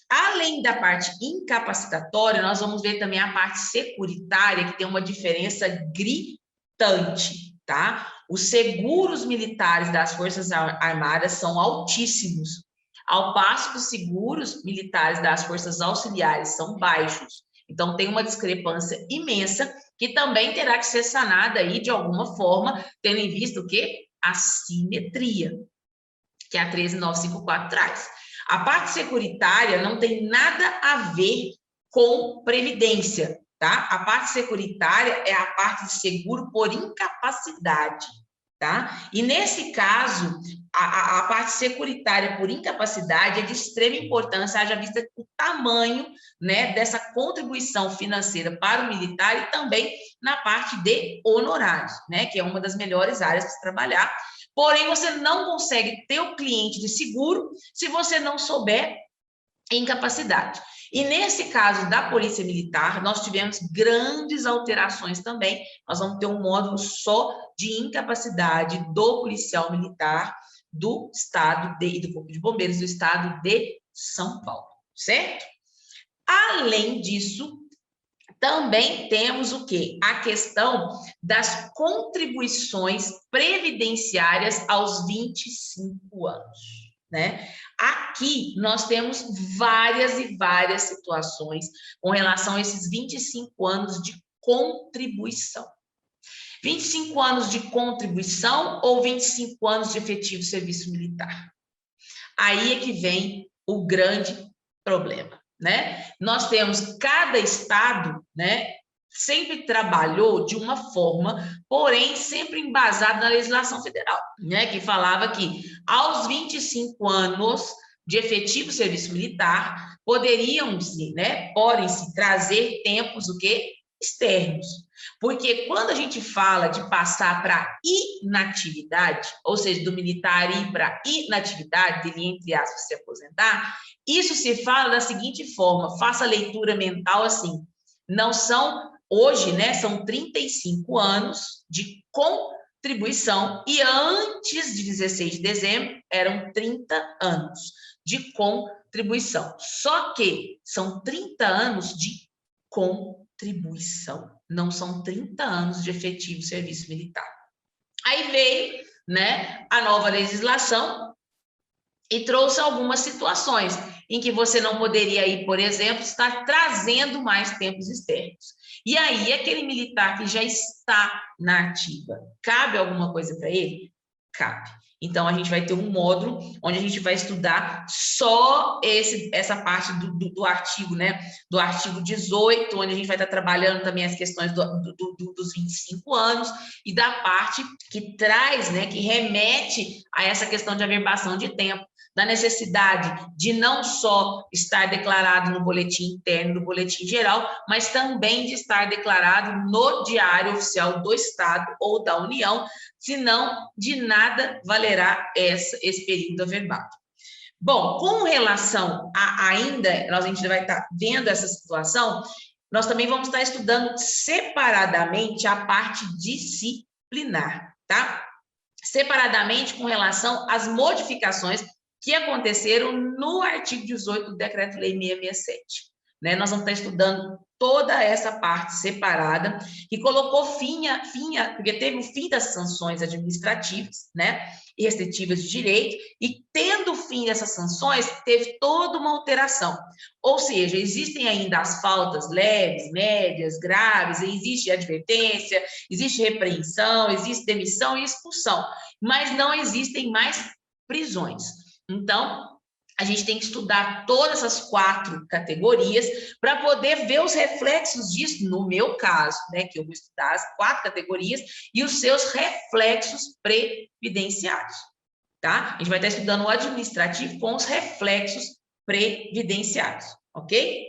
Além da parte incapacitatória, nós vamos ver também a parte securitária, que tem uma diferença gritante, tá? Os seguros militares das Forças Armadas são altíssimos, ao passo que os seguros militares das Forças Auxiliares são baixos. Então, tem uma discrepância imensa que também terá que ser sanada aí de alguma forma, tendo em vista o quê? A simetria, que a 13954 traz. A parte securitária não tem nada a ver com previdência, tá? A parte securitária é a parte de seguro por incapacidade, tá? E nesse caso, a parte securitária por incapacidade é de extrema importância, haja vista o tamanho, né, dessa contribuição financeira para o militar e também na parte de honorários, né, que é uma das melhores áreas para se trabalhar. Porém, você não consegue ter o cliente de seguro se você não souber incapacidade. E nesse caso da Polícia Militar, nós tivemos grandes alterações também. Nós vamos ter um módulo só de incapacidade do policial militar do Estado e do Corpo de Bombeiros do Estado de São Paulo, certo? Além disso, também temos o quê? A questão das contribuições previdenciárias aos 25 anos, né? Aqui nós temos várias e várias situações com relação a esses 25 anos de contribuição. 25 anos de contribuição ou 25 anos de efetivo serviço militar? Aí é que vem o grande problema, né? Nós temos cada estado, né, sempre trabalhou de uma forma, porém sempre embasado na legislação federal, né, que falava que aos 25 anos de efetivo serviço militar poderiam-se, né, podem-se trazer tempos o quê? Externos. Porque quando a gente fala de passar para inatividade, ou seja, do militar ir para inatividade, dele, entre aspas, se aposentar, isso se fala da seguinte forma, faça a leitura mental assim, não são, hoje, né, são 35 anos de contribuição e antes de 16 de dezembro eram 30 anos de contribuição. Só que são 30 anos de contribuição, não são 30 anos de efetivo serviço militar. Aí veio, né, a nova legislação e trouxe algumas situações em que você não poderia ir, por exemplo, estar trazendo mais tempos externos. E aí, aquele militar que já está na ativa, cabe alguma coisa para ele? Cabe. Então, a gente vai ter um módulo onde a gente vai estudar só essa parte do artigo, né? Do artigo 18, onde a gente vai estar trabalhando também as questões dos 25 anos e da parte que traz, né? Que remete a essa questão de averbação de tempo, da necessidade de não só estar declarado no boletim interno, no boletim geral, mas também de estar declarado no Diário Oficial do Estado ou da União, senão de nada valerá esse período averbado. Bom, com relação a ainda, a gente vai estar vendo essa situação, nós também vamos estar estudando separadamente a parte disciplinar, tá? separadamente com relação às modificações que aconteceram no artigo 18 do Decreto-Lei 667. Né? Nós vamos estar estudando toda essa parte separada, que colocou porque teve o fim das sanções administrativas, né, e restritivas de direito, e tendo o fim dessas sanções, teve toda uma alteração. Ou seja, existem ainda as faltas leves, médias, graves, existe advertência, existe repreensão, existe demissão e expulsão, mas não existem mais prisões. Então, a gente tem que estudar todas essas 4 categorias para poder ver os reflexos disso, no meu caso, né, que eu vou estudar as 4 categorias e os seus reflexos previdenciários, tá? A gente vai estar estudando o administrativo com os reflexos previdenciários, ok?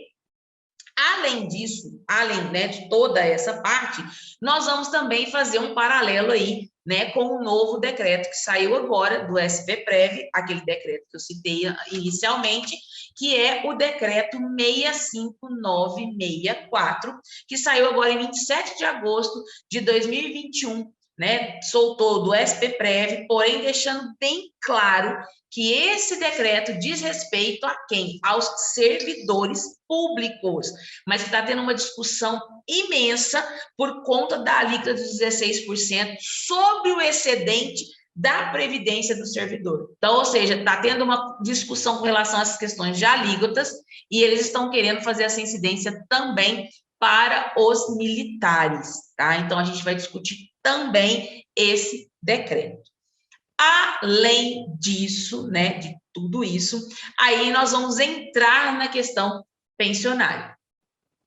Além disso, além, né, de toda essa parte, nós vamos também fazer um paralelo aí, né, com o novo decreto que saiu agora do SPPrev, aquele decreto que eu citei inicialmente, que é o decreto 65964, que saiu agora em 27 de agosto de 2021, né, soltou do SPPrev, porém deixando bem claro que esse decreto diz respeito a quem? Aos servidores públicos, mas está tendo uma discussão imensa por conta da alíquota dos 16% sobre o excedente da previdência do servidor. Então, ou seja, está tendo uma discussão com relação a essas questões de alíquotas e eles estão querendo fazer essa incidência também para os militares, tá? Então, a gente vai discutir também esse decreto. Além disso, né, de tudo isso, aí nós vamos entrar na questão pensionária,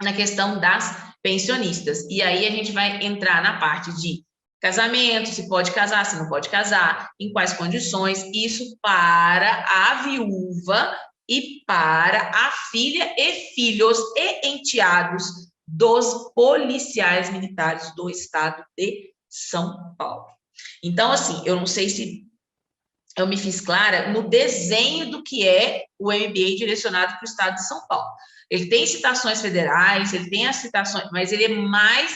na questão das pensionistas. E aí a gente vai entrar na parte de casamento, se pode casar, se não pode casar, em quais condições, isso para a viúva e para a filha e filhos e enteados dos policiais militares do estado de São Paulo. Então, assim, eu não sei se eu me fiz clara no desenho do que é o MBA direcionado para o estado de São Paulo. Ele tem citações federais, ele tem as citações, mas ele é mais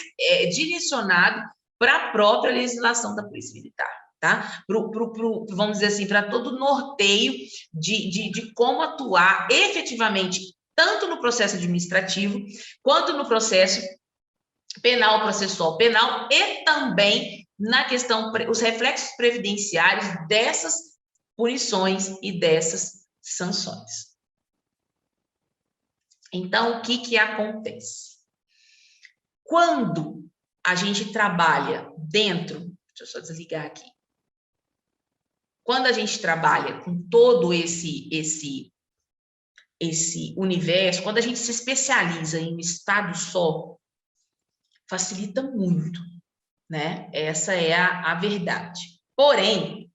direcionado para a própria legislação da Polícia Militar, tá? Vamos dizer assim, para todo o norteio de como atuar efetivamente, tanto no processo administrativo, quanto no processo penal, processual penal, e também na questão, os reflexos previdenciários dessas punições e dessas sanções. Então, o que acontece? Quando a gente trabalha dentro, deixa eu só desligar aqui, quando a gente trabalha com todo esse universo, quando a gente se especializa em um estado só, facilita muito, né? Essa é a verdade. Porém,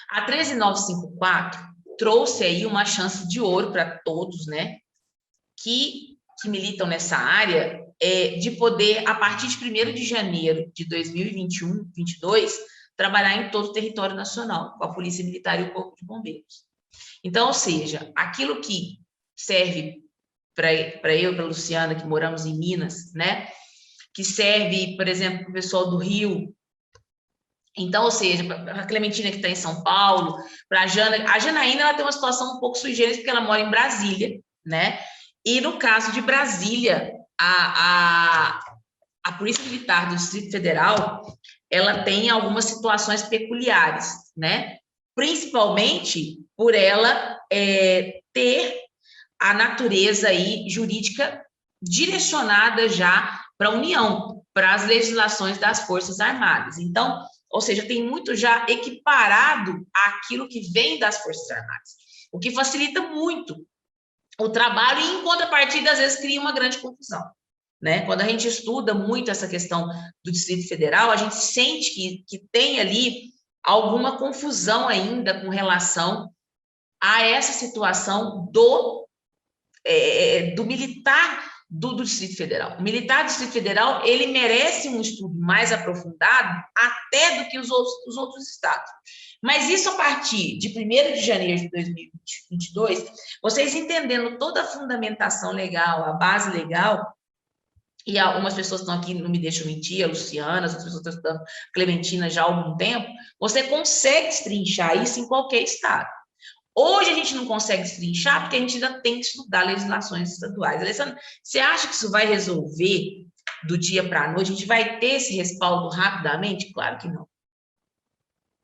a 13954 trouxe aí uma chance de ouro para todos, né? Que militam nessa área, de poder, a partir de 1º de janeiro de 2021, 22, trabalhar em todo o território nacional, com a Polícia Militar e o Corpo de Bombeiros. Então, ou seja, aquilo que serve para eu e para a Luciana, que moramos em Minas, né? Que serve, por exemplo, para o pessoal do Rio. Então, ou seja, para a Clementina, que está em São Paulo, para a Janaína, ela tem uma situação um pouco sui generis, porque ela mora em Brasília, né? E no caso de Brasília, a Polícia Militar do Distrito Federal, ela tem algumas situações peculiares, né? Principalmente por ela ter a natureza aí jurídica direcionada já para a União, para as legislações das Forças Armadas. Então, ou seja, tem muito já equiparado àquilo que vem das Forças Armadas, o que facilita muito o trabalho e, em contrapartida, às vezes cria uma grande confusão, né? Quando a gente estuda muito essa questão do Distrito Federal, a gente sente que tem ali alguma confusão ainda com relação a essa situação do militar do Distrito Federal. O militar do Distrito Federal, ele merece um estudo mais aprofundado até do que os outros estados. Mas isso a partir de 1º de janeiro de 2022, vocês entendendo toda a fundamentação legal, a base legal, e algumas pessoas estão aqui, não me deixam mentir, a Luciana, as outras pessoas estão estudando, Clementina já há algum tempo, você consegue destrinchar isso em qualquer estado. Hoje a gente não consegue destrinchar porque a gente ainda tem que estudar legislações estaduais. Alessandra, você acha que isso vai resolver do dia para a noite? A gente vai ter esse respaldo rapidamente? Claro que não.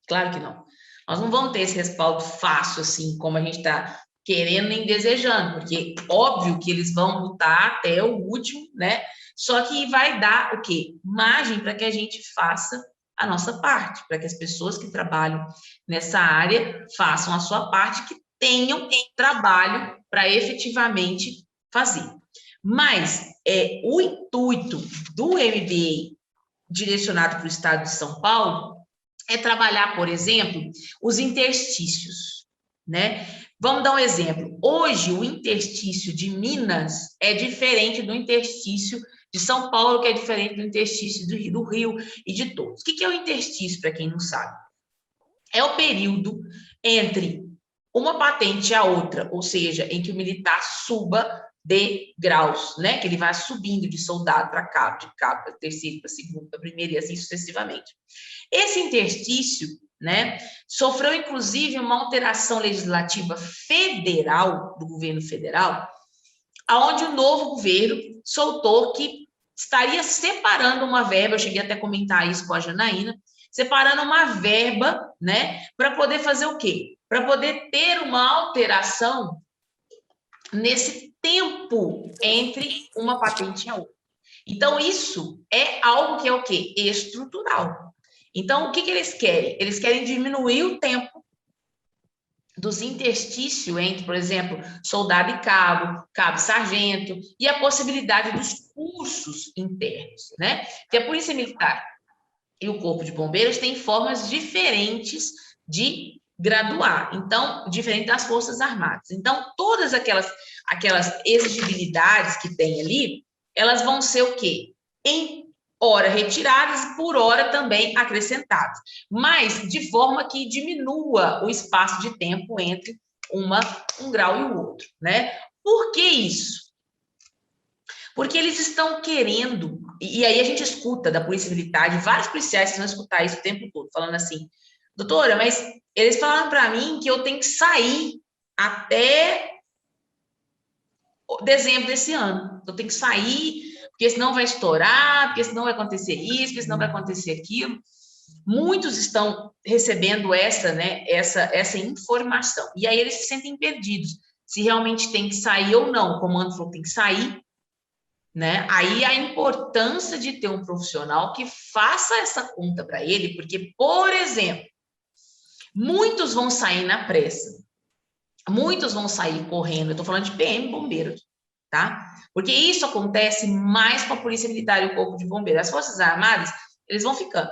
Claro que não. Nós não vamos ter esse respaldo fácil, assim, como a gente está querendo nem desejando, porque óbvio que eles vão lutar até o último, né? Só que vai dar o quê? Margem para que a gente faça a nossa parte, para que as pessoas que trabalham nessa área façam a sua parte, que tenham trabalho para efetivamente fazer. Mas o intuito do MBA direcionado para o estado de São Paulo é trabalhar, por exemplo, os interstícios, né? Vamos dar um exemplo. Hoje, o interstício de Minas é diferente do interstício de São Paulo, que é diferente do interstício do Rio e de todos. O que é o interstício, para quem não sabe? É o período entre uma patente e a outra, ou seja, em que o militar suba de graus, né? Que ele vai subindo de soldado para cabo, de cabo para terceiro, para segundo, para primeiro e assim sucessivamente. Esse interstício, né, sofreu inclusive uma alteração legislativa federal, do governo federal, aonde o novo governo soltou que estaria separando uma verba, eu cheguei até a comentar isso com a Janaína, separando uma verba, né, para poder fazer o quê? Para poder ter uma alteração nesse tempo entre uma patente e a outra. Então, isso é algo que é o quê? Estrutural. Então, o que eles querem? Eles querem diminuir o tempo dos interstícios entre, por exemplo, soldado e cabo, cabo e sargento, e a possibilidade dos cursos internos, né? Que a Polícia Militar e o Corpo de Bombeiros têm formas diferentes de graduar, então, diferente das Forças Armadas. Então, todas aquelas exigibilidades que tem ali, elas vão ser o quê? Em hora retiradas e por hora também acrescentadas, mas de forma que diminua o espaço de tempo entre um grau e o outro, né? Por que isso? Porque eles estão querendo, e aí a gente escuta da Polícia Militar, de vários policiais que vão escutar isso o tempo todo, falando assim, doutora, mas eles falaram para mim que eu tenho que sair até dezembro desse ano. Eu tenho que sair, porque senão vai estourar, porque senão vai acontecer isso, porque senão vai acontecer aquilo. Muitos estão recebendo essa informação. E aí eles se sentem perdidos. Se realmente tem que sair ou não. O comando falou que tem que sair, né? Aí a importância de ter um profissional que faça essa conta para ele, porque, por exemplo, muitos vão sair na pressa. Muitos vão sair correndo. Eu estou falando de PM, bombeiros, tá? Porque isso acontece mais com a Polícia Militar e o Corpo de Bombeiros. As Forças Armadas, eles vão ficando.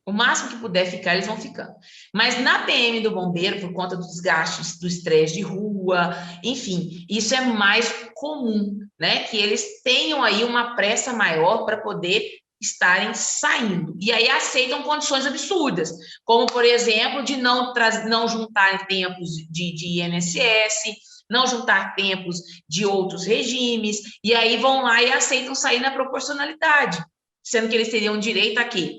O máximo que puder ficar, eles vão ficando. Mas na PM do bombeiro, por conta dos gastos, do estresse de rua, enfim, isso é mais comum, né? Que eles tenham aí uma pressa maior para poder estarem saindo. E aí aceitam condições absurdas, como, por exemplo, de não juntar tempos de INSS, não juntar tempos de outros regimes, e aí vão lá e aceitam sair na proporcionalidade, sendo que eles teriam direito a quê?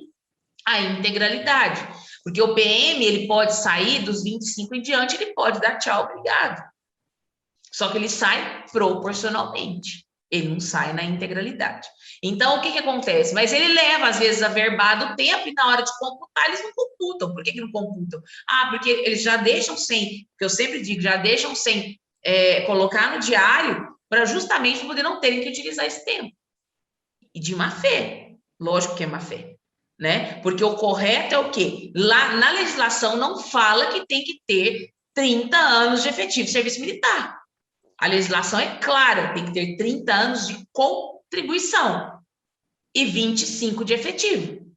A integralidade. Porque o PM, ele pode sair dos 25 em diante, ele pode dar tchau, obrigado. Só que ele sai proporcionalmente. Ele não sai na integralidade. Então, o que acontece? Mas ele leva, às vezes, a verbada o tempo e na hora de computar, eles não computam. Por que não computam? Ah, porque eles já deixam sem, que eu sempre digo, já deixam sem colocar no diário para justamente poder não terem que utilizar esse tempo. E de má fé. Lógico que é má fé. Né? Porque o correto é o quê? Lá na legislação não fala que tem que ter 30 anos de efetivo de serviço militar. A legislação é clara, tem que ter 30 anos de contribuição e 25 de efetivo.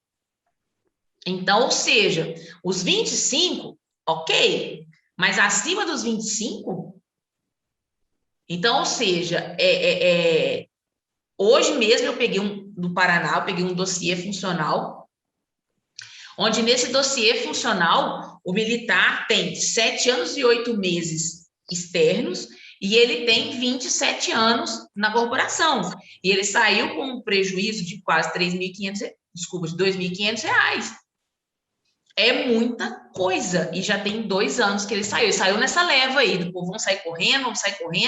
Então, ou seja, os 25, ok, mas acima dos 25, então, ou seja, hoje mesmo eu peguei no Paraná, eu peguei um dossiê funcional, onde nesse dossiê funcional, o militar tem 7 anos e 8 meses externos E ele tem 27 anos na corporação. E ele saiu com um prejuízo de quase 3.500, desculpa, de R$ 2.500. É muita coisa. E já tem 2 anos que ele saiu. Ele saiu nessa leva aí, do povo, vamos sair correndo,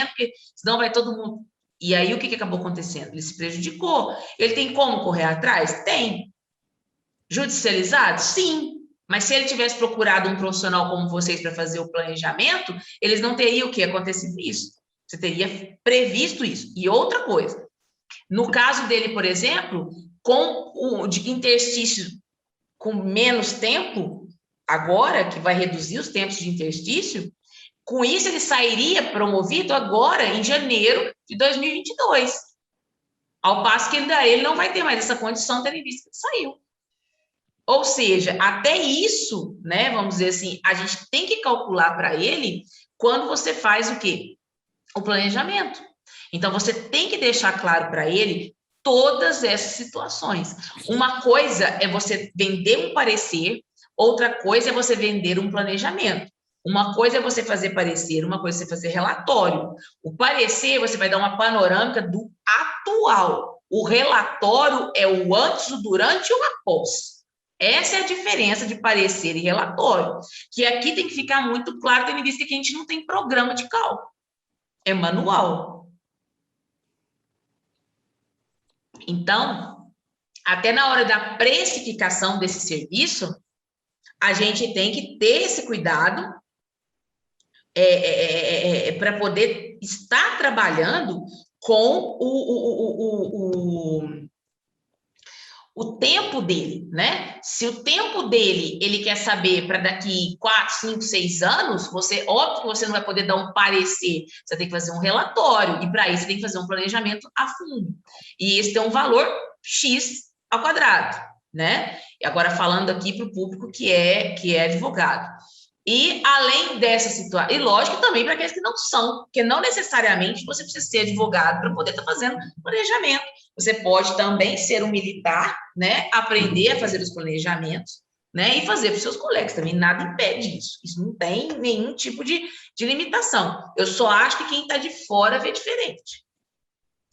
porque senão vai todo mundo. E aí, o que acabou acontecendo? Ele se prejudicou. Ele tem como correr atrás? Tem. Judicializado? Sim. Mas se ele tivesse procurado um profissional como vocês para fazer o planejamento, eles não teriam o que acontecido isso. Você teria previsto isso. E outra coisa, no caso dele, por exemplo, com o de interstício com menos tempo, agora que vai reduzir os tempos de interstício, com isso ele sairia promovido agora em janeiro de 2022. Ao passo que ele não vai ter mais essa condição, tendo em vista que saiu. Ou seja, até isso, né, vamos dizer assim, a gente tem que calcular para ele quando você faz o quê? O planejamento. Então, você tem que deixar claro para ele todas essas situações. Uma coisa é você vender um parecer, outra coisa é você vender um planejamento. Uma coisa é você fazer parecer, uma coisa é você fazer relatório. O parecer, você vai dar uma panorâmica do atual. O relatório é o antes, o durante e o após. Essa é a diferença de parecer e relatório, que aqui tem que ficar muito claro, tendo em vista que a gente não tem programa de cálculo, é manual. Então, até na hora da precificação desse serviço, a gente tem que ter esse cuidado para poder estar trabalhando com o tempo dele, né? Se o tempo dele, ele quer saber para daqui 4, 5, 6 anos, óbvio que você não vai poder dar um parecer, você tem que fazer um relatório, e para isso você tem que fazer um planejamento a fundo. E esse tem um valor X ao quadrado, né? E agora falando aqui para o público que é advogado. E além dessa situação, e lógico também para aqueles que não são, porque não necessariamente você precisa ser advogado para poder estar fazendo planejamento. Você pode também ser um militar, né? Aprender a fazer os planejamentos, né? E fazer para os seus colegas também. Nada impede isso. Isso não tem nenhum tipo de limitação. Eu só acho que quem está de fora vê diferente.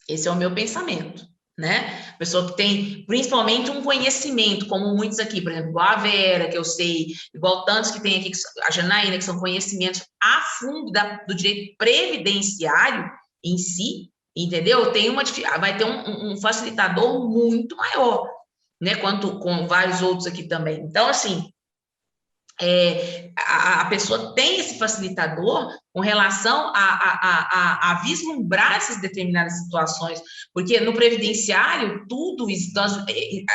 Esse é o meu pensamento, né? Pessoa que tem principalmente um conhecimento, como muitos aqui, por exemplo, igual a Vera, que eu sei, igual tantos que tem aqui, a Janaína, que são conhecimentos a fundo do direito previdenciário em si, entendeu? Vai ter um facilitador muito maior, né? Quanto com vários outros aqui também. Então, assim, a pessoa tem esse facilitador com relação a vislumbrar essas determinadas situações, porque no previdenciário,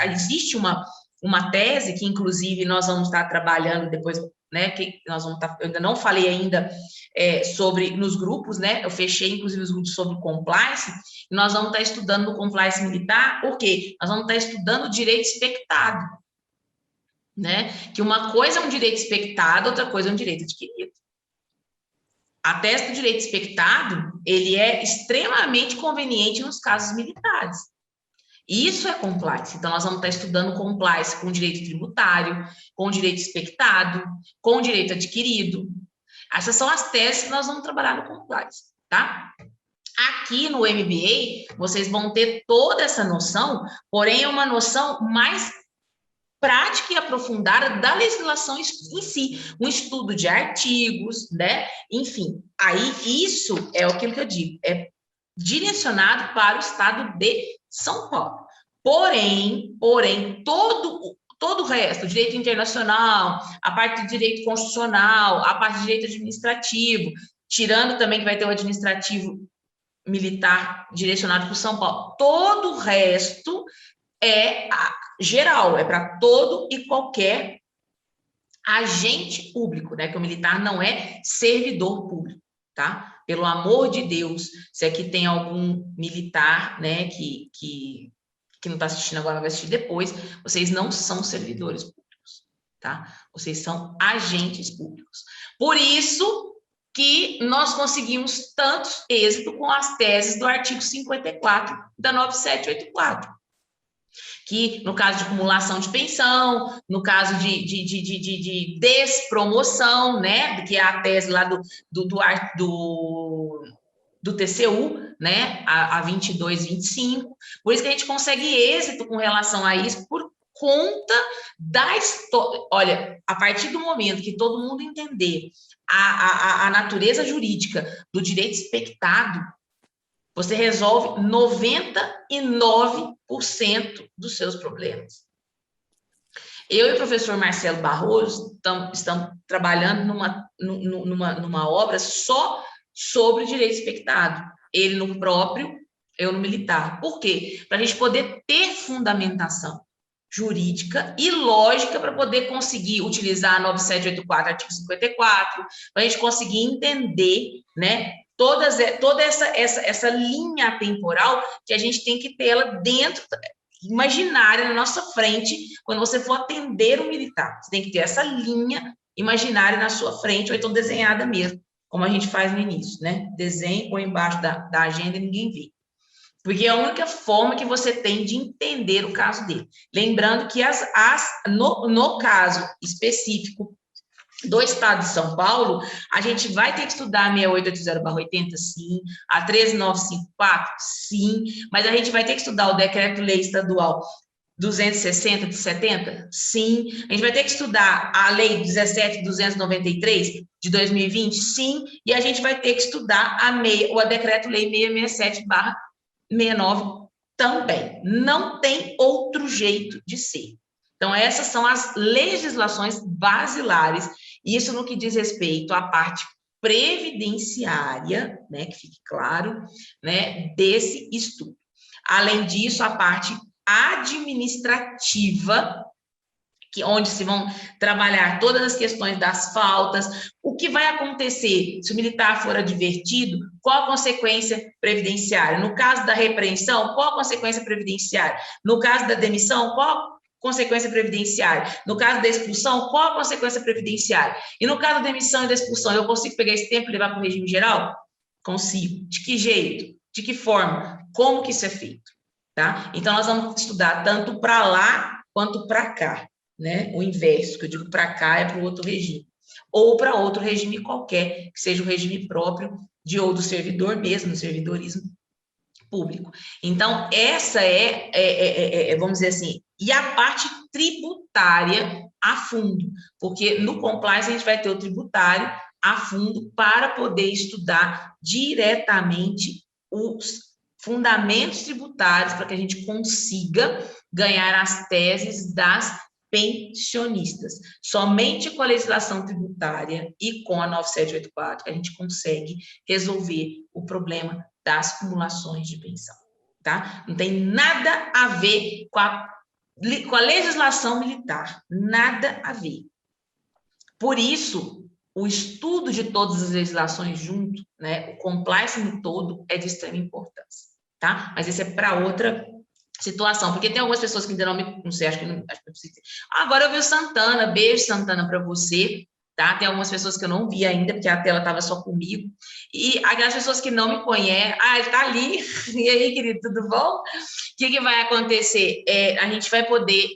existe uma tese que, inclusive, nós vamos estar trabalhando depois, né, que nós vamos estar, eu ainda não falei ainda sobre nos grupos, né, eu fechei, inclusive, os grupos sobre compliance, e nós vamos estar estudando no compliance militar, por quê? Nós vamos estar estudando o direito expectado, né? Que uma coisa é um direito expectado, outra coisa é um direito adquirido. A tese do direito expectado, ele é extremamente conveniente nos casos militares. Isso é compliance. Então, nós vamos estar estudando compliance com direito tributário, com direito expectado, com direito adquirido. Essas são as teses que nós vamos trabalhar no compliance, tá? Aqui no MBA, vocês vão ter toda essa noção, porém é uma noção mais prática e aprofundada da legislação em si, um estudo de artigos, né? Enfim, aí isso é aquilo que eu digo, é direcionado para o estado de São Paulo. Porém, todo o resto, o direito internacional, a parte de direito constitucional, a parte de direito administrativo, tirando também que vai ter o administrativo militar direcionado para o São Paulo, todo o resto é geral, é para todo e qualquer agente público, né? Que o militar não é servidor público, tá? Pelo amor de Deus, se aqui tem algum militar, né, que não está assistindo agora, vai assistir depois, vocês não são servidores públicos, tá? Vocês são agentes públicos. Por isso que nós conseguimos tanto êxito com as teses do artigo 54 da 9784. Que no caso de acumulação de pensão, no caso de despromoção, né, que é a tese lá do do TCU, né, a 22, 25. Por isso que a gente consegue êxito com relação a isso, por conta da história. Olha, a partir do momento que todo mundo entender a natureza jurídica do direito expectado, você resolve 99% dos seus problemas. Eu e o professor Marcelo Barroso estamos trabalhando numa obra só sobre direito expectado. Ele no próprio, eu no militar. Por quê? Para a gente poder ter fundamentação jurídica e lógica para poder conseguir utilizar a 9784, artigo 54, para a gente conseguir entender, né, toda essa linha temporal que a gente tem que ter ela dentro, imaginária na nossa frente, quando você for atender o militar. Você tem que ter essa linha imaginária na sua frente, ou então desenhada mesmo, como a gente faz no início, né? Desenho ou embaixo da agenda e ninguém vê. Porque é a única forma que você tem de entender o caso dele. Lembrando que no caso específico do Estado de São Paulo, a gente vai ter que estudar a 6880/80, sim, a 13954, sim, mas a gente vai ter que estudar o Decreto-Lei Estadual 260 de 70, sim, a gente vai ter que estudar a Lei 17.293 de 2020, sim, e a gente vai ter que estudar o Decreto-Lei 667/69 também. Não tem outro jeito de ser. Então, essas são as legislações basilares, isso no que diz respeito à parte previdenciária, né, que fique claro, né, desse estudo. Além disso, a parte administrativa, onde se vão trabalhar todas as questões das faltas, o que vai acontecer se o militar for advertido, qual a consequência previdenciária? No caso da repreensão, qual a consequência previdenciária? No caso da demissão, qual a consequência previdenciária? No caso da expulsão, qual a consequência previdenciária? E no caso da demissão e da expulsão, eu consigo pegar esse tempo e levar para o regime geral? Consigo. De que jeito? De que forma? Como que isso é feito? Tá? Então, nós vamos estudar tanto para lá quanto para cá, né? O inverso, que eu digo para cá é para o outro regime, ou para outro regime qualquer, que seja o regime próprio do servidor mesmo, do servidorismo público. Então, essa vamos dizer assim, e a parte tributária a fundo, porque no compliance a gente vai ter o tributário a fundo para poder estudar diretamente os fundamentos tributários para que a gente consiga ganhar as teses das pensionistas. Somente com a legislação tributária e com a 9784 a gente consegue resolver o problema das acumulações de pensão, tá? Não tem nada a ver com a legislação militar, nada a ver. Por isso, o estudo de todas as legislações junto, né, o compliance no todo é de extrema importância, tá? Mas isso é para outra situação, porque tem algumas pessoas que ainda não sei, acho que não precisa. Agora eu vi o Santana, beijo Santana para você, tá? Tem algumas pessoas que eu não vi ainda, porque a tela estava só comigo, e aquelas pessoas que não me conhecem, ele tá ali, e aí, querido, tudo bom? O que vai acontecer? A gente vai poder,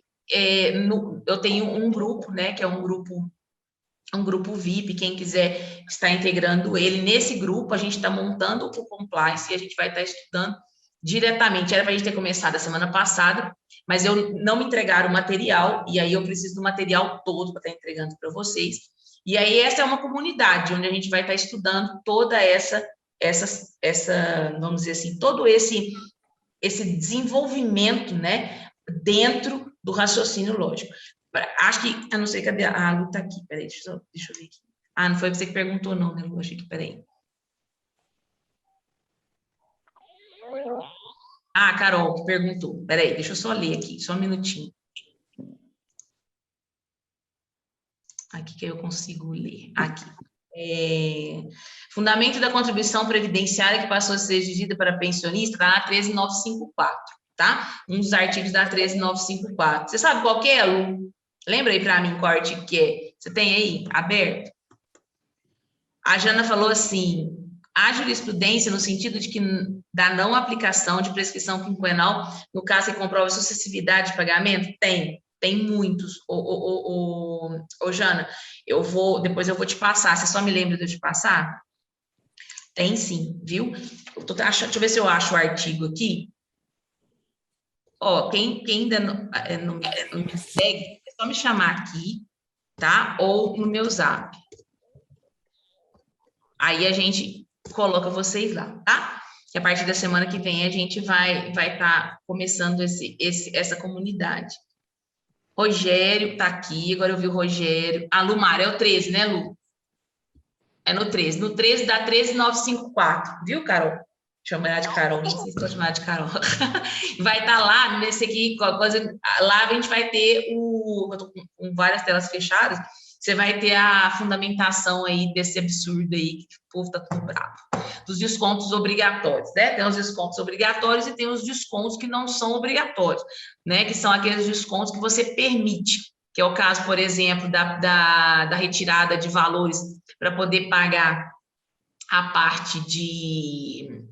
eu tenho um grupo, né, que é um grupo VIP, quem quiser estar integrando ele, nesse grupo a gente está montando o compliance e a gente vai estar estudando diretamente. Era para a gente ter começado a semana passada, mas não me entregaram o material, e aí eu preciso do material todo para estar entregando para vocês. E aí essa é uma comunidade onde a gente vai estar estudando toda essa vamos dizer assim, todo esse desenvolvimento, né, dentro do raciocínio lógico. Acho que, eu não sei, cadê a Lu tá aqui, peraí, deixa eu ver aqui. Não foi você que perguntou não, né, Lu? Achei que, peraí. Carol, que perguntou. Peraí, deixa eu só ler aqui, só um minutinho. Aqui que eu consigo ler. Aqui. Fundamento da contribuição previdenciária que passou a ser exigida para pensionista, está na 13954, tá? Um dos artigos da 13954. Você sabe qual que é, Lu? Lembra aí para mim qual artigo que é? Você tem aí, aberto? A Jana falou assim, há jurisprudência no sentido de que da não aplicação de prescrição quinquenal no caso que comprova sucessividade de pagamento? Tem muitos. Jana, depois eu vou te passar, você só me lembra de eu te passar? Tem sim, viu? Deixa eu ver se eu acho o artigo aqui. Ó, quem ainda não me segue, é só me chamar aqui, tá? Ou no meu zap. Aí a gente coloca vocês lá, tá? Que a partir da semana que vem a gente vai estar começando essa comunidade. Rogério tá aqui, agora eu vi o Rogério. A Lumar, é o 13, né, Lu? É no 13. No 13 dá 13954, viu, Carol? Chama ela de Carol, não sei se pode chamar de Carol. Vai estar lá, nesse aqui, lá a gente vai ter eu tô com várias telas fechadas, você vai ter a fundamentação aí desse absurdo aí, que o povo tá tudo bravo. Dos descontos obrigatórios, né? Tem os descontos obrigatórios e tem os descontos que não são obrigatórios, né? Que são aqueles descontos que você permite, que é o caso, por exemplo, da retirada de valores para poder pagar a parte de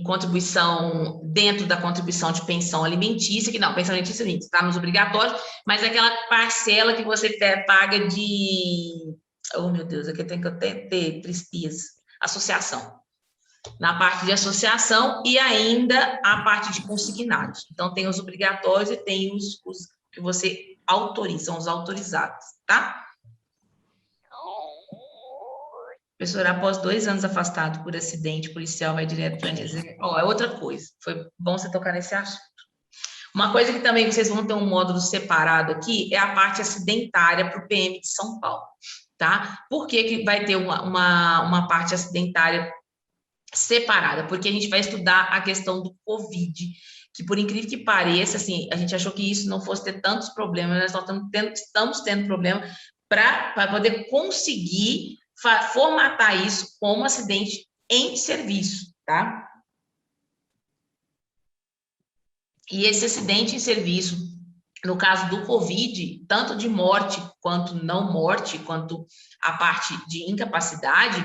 contribuição dentro da contribuição de pensão alimentícia, que não, pensão alimentícia está nos obrigatórios, mas aquela parcela que você paga de... Oh, meu Deus, aqui tem que até ter tristeza. Associação. Na parte de associação e ainda a parte de consignados. Então, tem os obrigatórios e tem os que você autoriza, são os autorizados, tá? Professor, após 2 anos afastado por acidente policial, vai direto para a é outra coisa. Foi bom você tocar nesse assunto. Uma coisa que também vocês vão ter um módulo separado aqui é a parte acidentária para o PM de São Paulo, tá? Por que vai ter uma parte acidentária separada? Porque a gente vai estudar a questão do Covid, que por incrível que pareça, assim, a gente achou que isso não fosse ter tantos problemas, nós estamos tendo problema para poder conseguir formatar isso como acidente em serviço, tá? E esse acidente em serviço, no caso do Covid, tanto de morte quanto não morte, quanto a parte de incapacidade,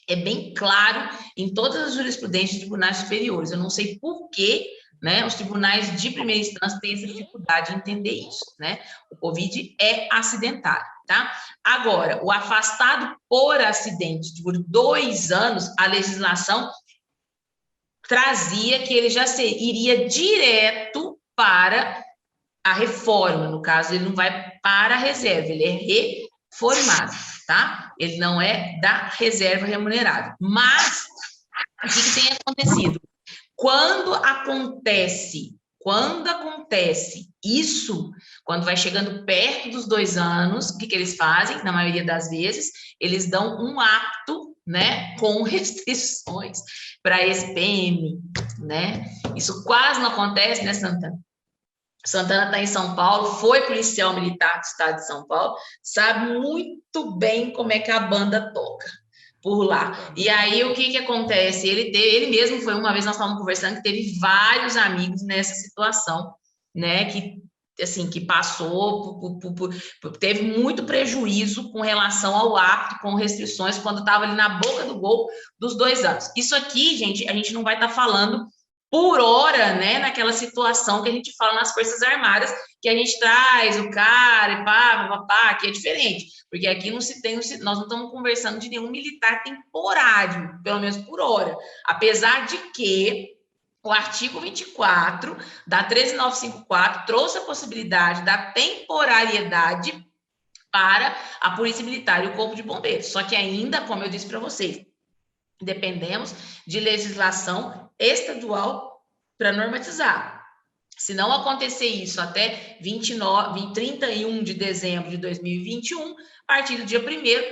é bem claro em todas as jurisprudências de tribunais superiores. Eu não sei por que, né, os tribunais de primeira instância têm essa dificuldade de entender isso, né? O Covid é acidentário, tá? Agora, o afastado por acidente por 2 anos, a legislação trazia que ele já iria direto para a reforma. No caso, ele não vai para a reserva, ele é reformado, tá? Ele não é da reserva remunerada. Mas, o que tem acontecido? Quando acontece isso, quando vai chegando perto dos 2 anos, o que eles fazem? Na maioria das vezes, eles dão um ato, né, com restrições para esse PM, né? Isso quase não acontece, né, Santana? Santana está em São Paulo, foi policial militar do estado de São Paulo, sabe muito bem como é que a banda toca por lá. E aí, o que acontece? Ele mesmo foi, uma vez nós estávamos conversando, que teve vários amigos nessa situação, né, que, assim, que passou, teve muito prejuízo com relação ao ato, com restrições, quando estava ali na boca do gol dos 2 anos. Isso aqui, gente, a gente não vai estar falando por hora, né, naquela situação que a gente fala nas Forças Armadas, que a gente traz o cara e pá, que é diferente, porque aqui nós não estamos conversando de nenhum militar temporário, pelo menos por hora, apesar de que o artigo 24 da 13954 trouxe a possibilidade da temporariedade para a Polícia Militar e o Corpo de Bombeiros, só que ainda, como eu disse para vocês, dependemos de legislação estadual para normatizar. Se não acontecer isso até 31 de dezembro de 2021, a partir do dia 1º,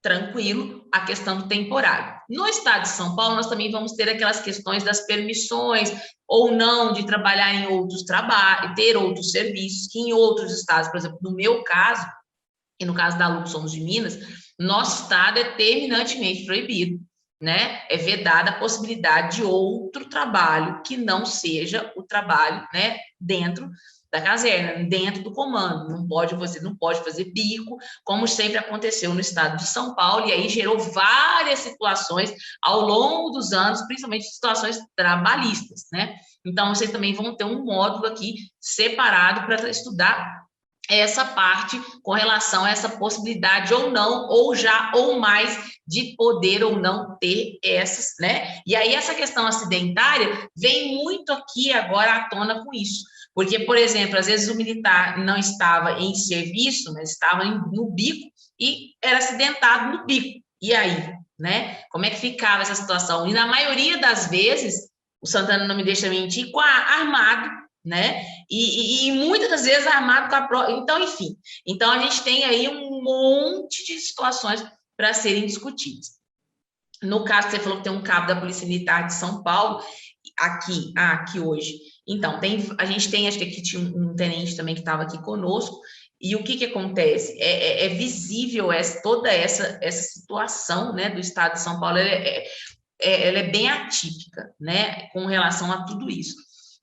tranquilo, a questão do temporário. No estado de São Paulo, nós também vamos ter aquelas questões das permissões ou não de trabalhar em outros trabalhos, ter outros serviços, que em outros estados, por exemplo, no meu caso, e no caso da Lux Somos de Minas, nosso estado é terminantemente proibido, né? É vedada a possibilidade de outro trabalho que não seja o trabalho, né, dentro da caserna, dentro do comando. Você não pode fazer bico, como sempre aconteceu no estado de São Paulo, e aí gerou várias situações ao longo dos anos, principalmente situações trabalhistas, né? Então, vocês também vão ter um módulo aqui separado para estudar essa parte com relação a essa possibilidade ou não, ou já ou mais, de poder ou não ter essas, né? E aí essa questão acidentária vem muito aqui agora à tona com isso. Porque, por exemplo, às vezes o militar não estava em serviço, mas estava no bico e era acidentado no bico. E aí, né? Como é que ficava essa situação? E na maioria das vezes, o Santana não me deixa mentir, armado, né? E muitas das vezes armado com a prova. Então, enfim. Então, a gente tem aí um monte de situações para serem discutidas. No caso, você falou que tem um cabo da Polícia Militar de São Paulo, aqui hoje. Então, a gente tem, acho que aqui tinha um tenente também que estava aqui conosco, e o que acontece? É visível toda essa situação, né, do Estado de São Paulo, ela é bem atípica, né, com relação a tudo isso.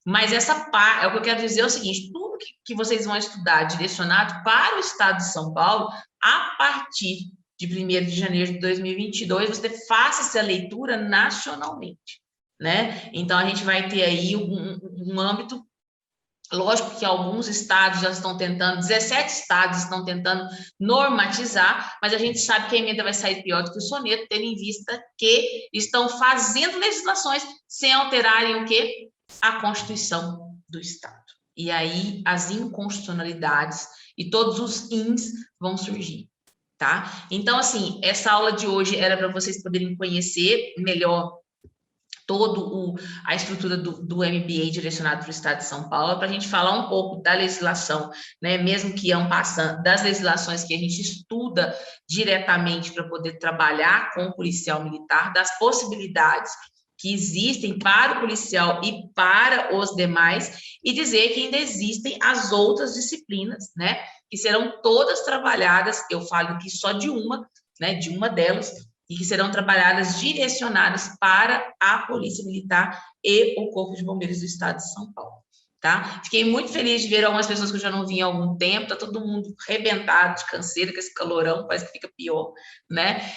Mas o que eu quero dizer é o seguinte: tudo que vocês vão estudar direcionado para o Estado de São Paulo, a partir de 1º de janeiro de 2022, você faça essa leitura nacionalmente, né? Então, a gente vai ter aí um âmbito. Lógico que alguns estados já estão tentando, 17 estados estão tentando normatizar, mas a gente sabe que a emenda vai sair pior do que o soneto, tendo em vista que estão fazendo legislações sem alterarem o quê? A Constituição do Estado. E aí as inconstitucionalidades e todos os ins vão surgir, tá? Então, assim, essa aula de hoje era para vocês poderem conhecer melhor a estrutura do MBA direcionado para o Estado de São Paulo, para a gente falar um pouco da legislação, né, mesmo que passando das legislações que a gente estuda diretamente para poder trabalhar com o policial militar, das possibilidades que existem para o policial e para os demais, e dizer que ainda existem as outras disciplinas, né, que serão todas trabalhadas, eu falo aqui só de uma, né, de uma delas, e que serão trabalhadas direcionadas para a Polícia Militar e o Corpo de Bombeiros do Estado de São Paulo, tá? Fiquei muito feliz de ver algumas pessoas que eu já não vi há algum tempo, tá todo mundo arrebentado de canseira, com esse calorão, parece que fica pior, né?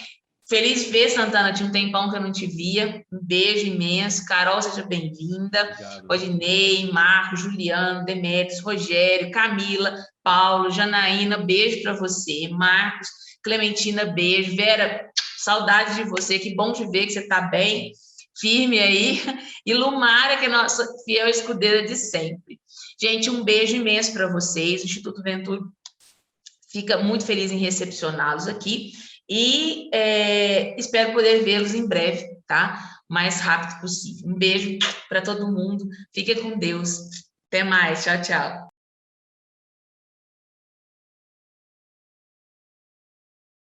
Feliz de ver, Santana, tinha um tempão que eu não te via, um beijo imenso, Carol, seja bem-vinda, Rodinei, Marcos, Juliano, Demetrios, Rogério, Camila, Paulo, Janaína, beijo para você, Marcos, Clementina, beijo, Vera, saudade de você, que bom te ver que você está bem, firme aí. E Lumara, que é nossa fiel escudeira de sempre. Gente, um beijo imenso para vocês. O Instituto Ventura fica muito feliz em recepcioná-los aqui. E espero poder vê-los em breve, tá? O mais rápido possível. Um beijo para todo mundo. Fiquem com Deus. Até mais. Tchau, tchau.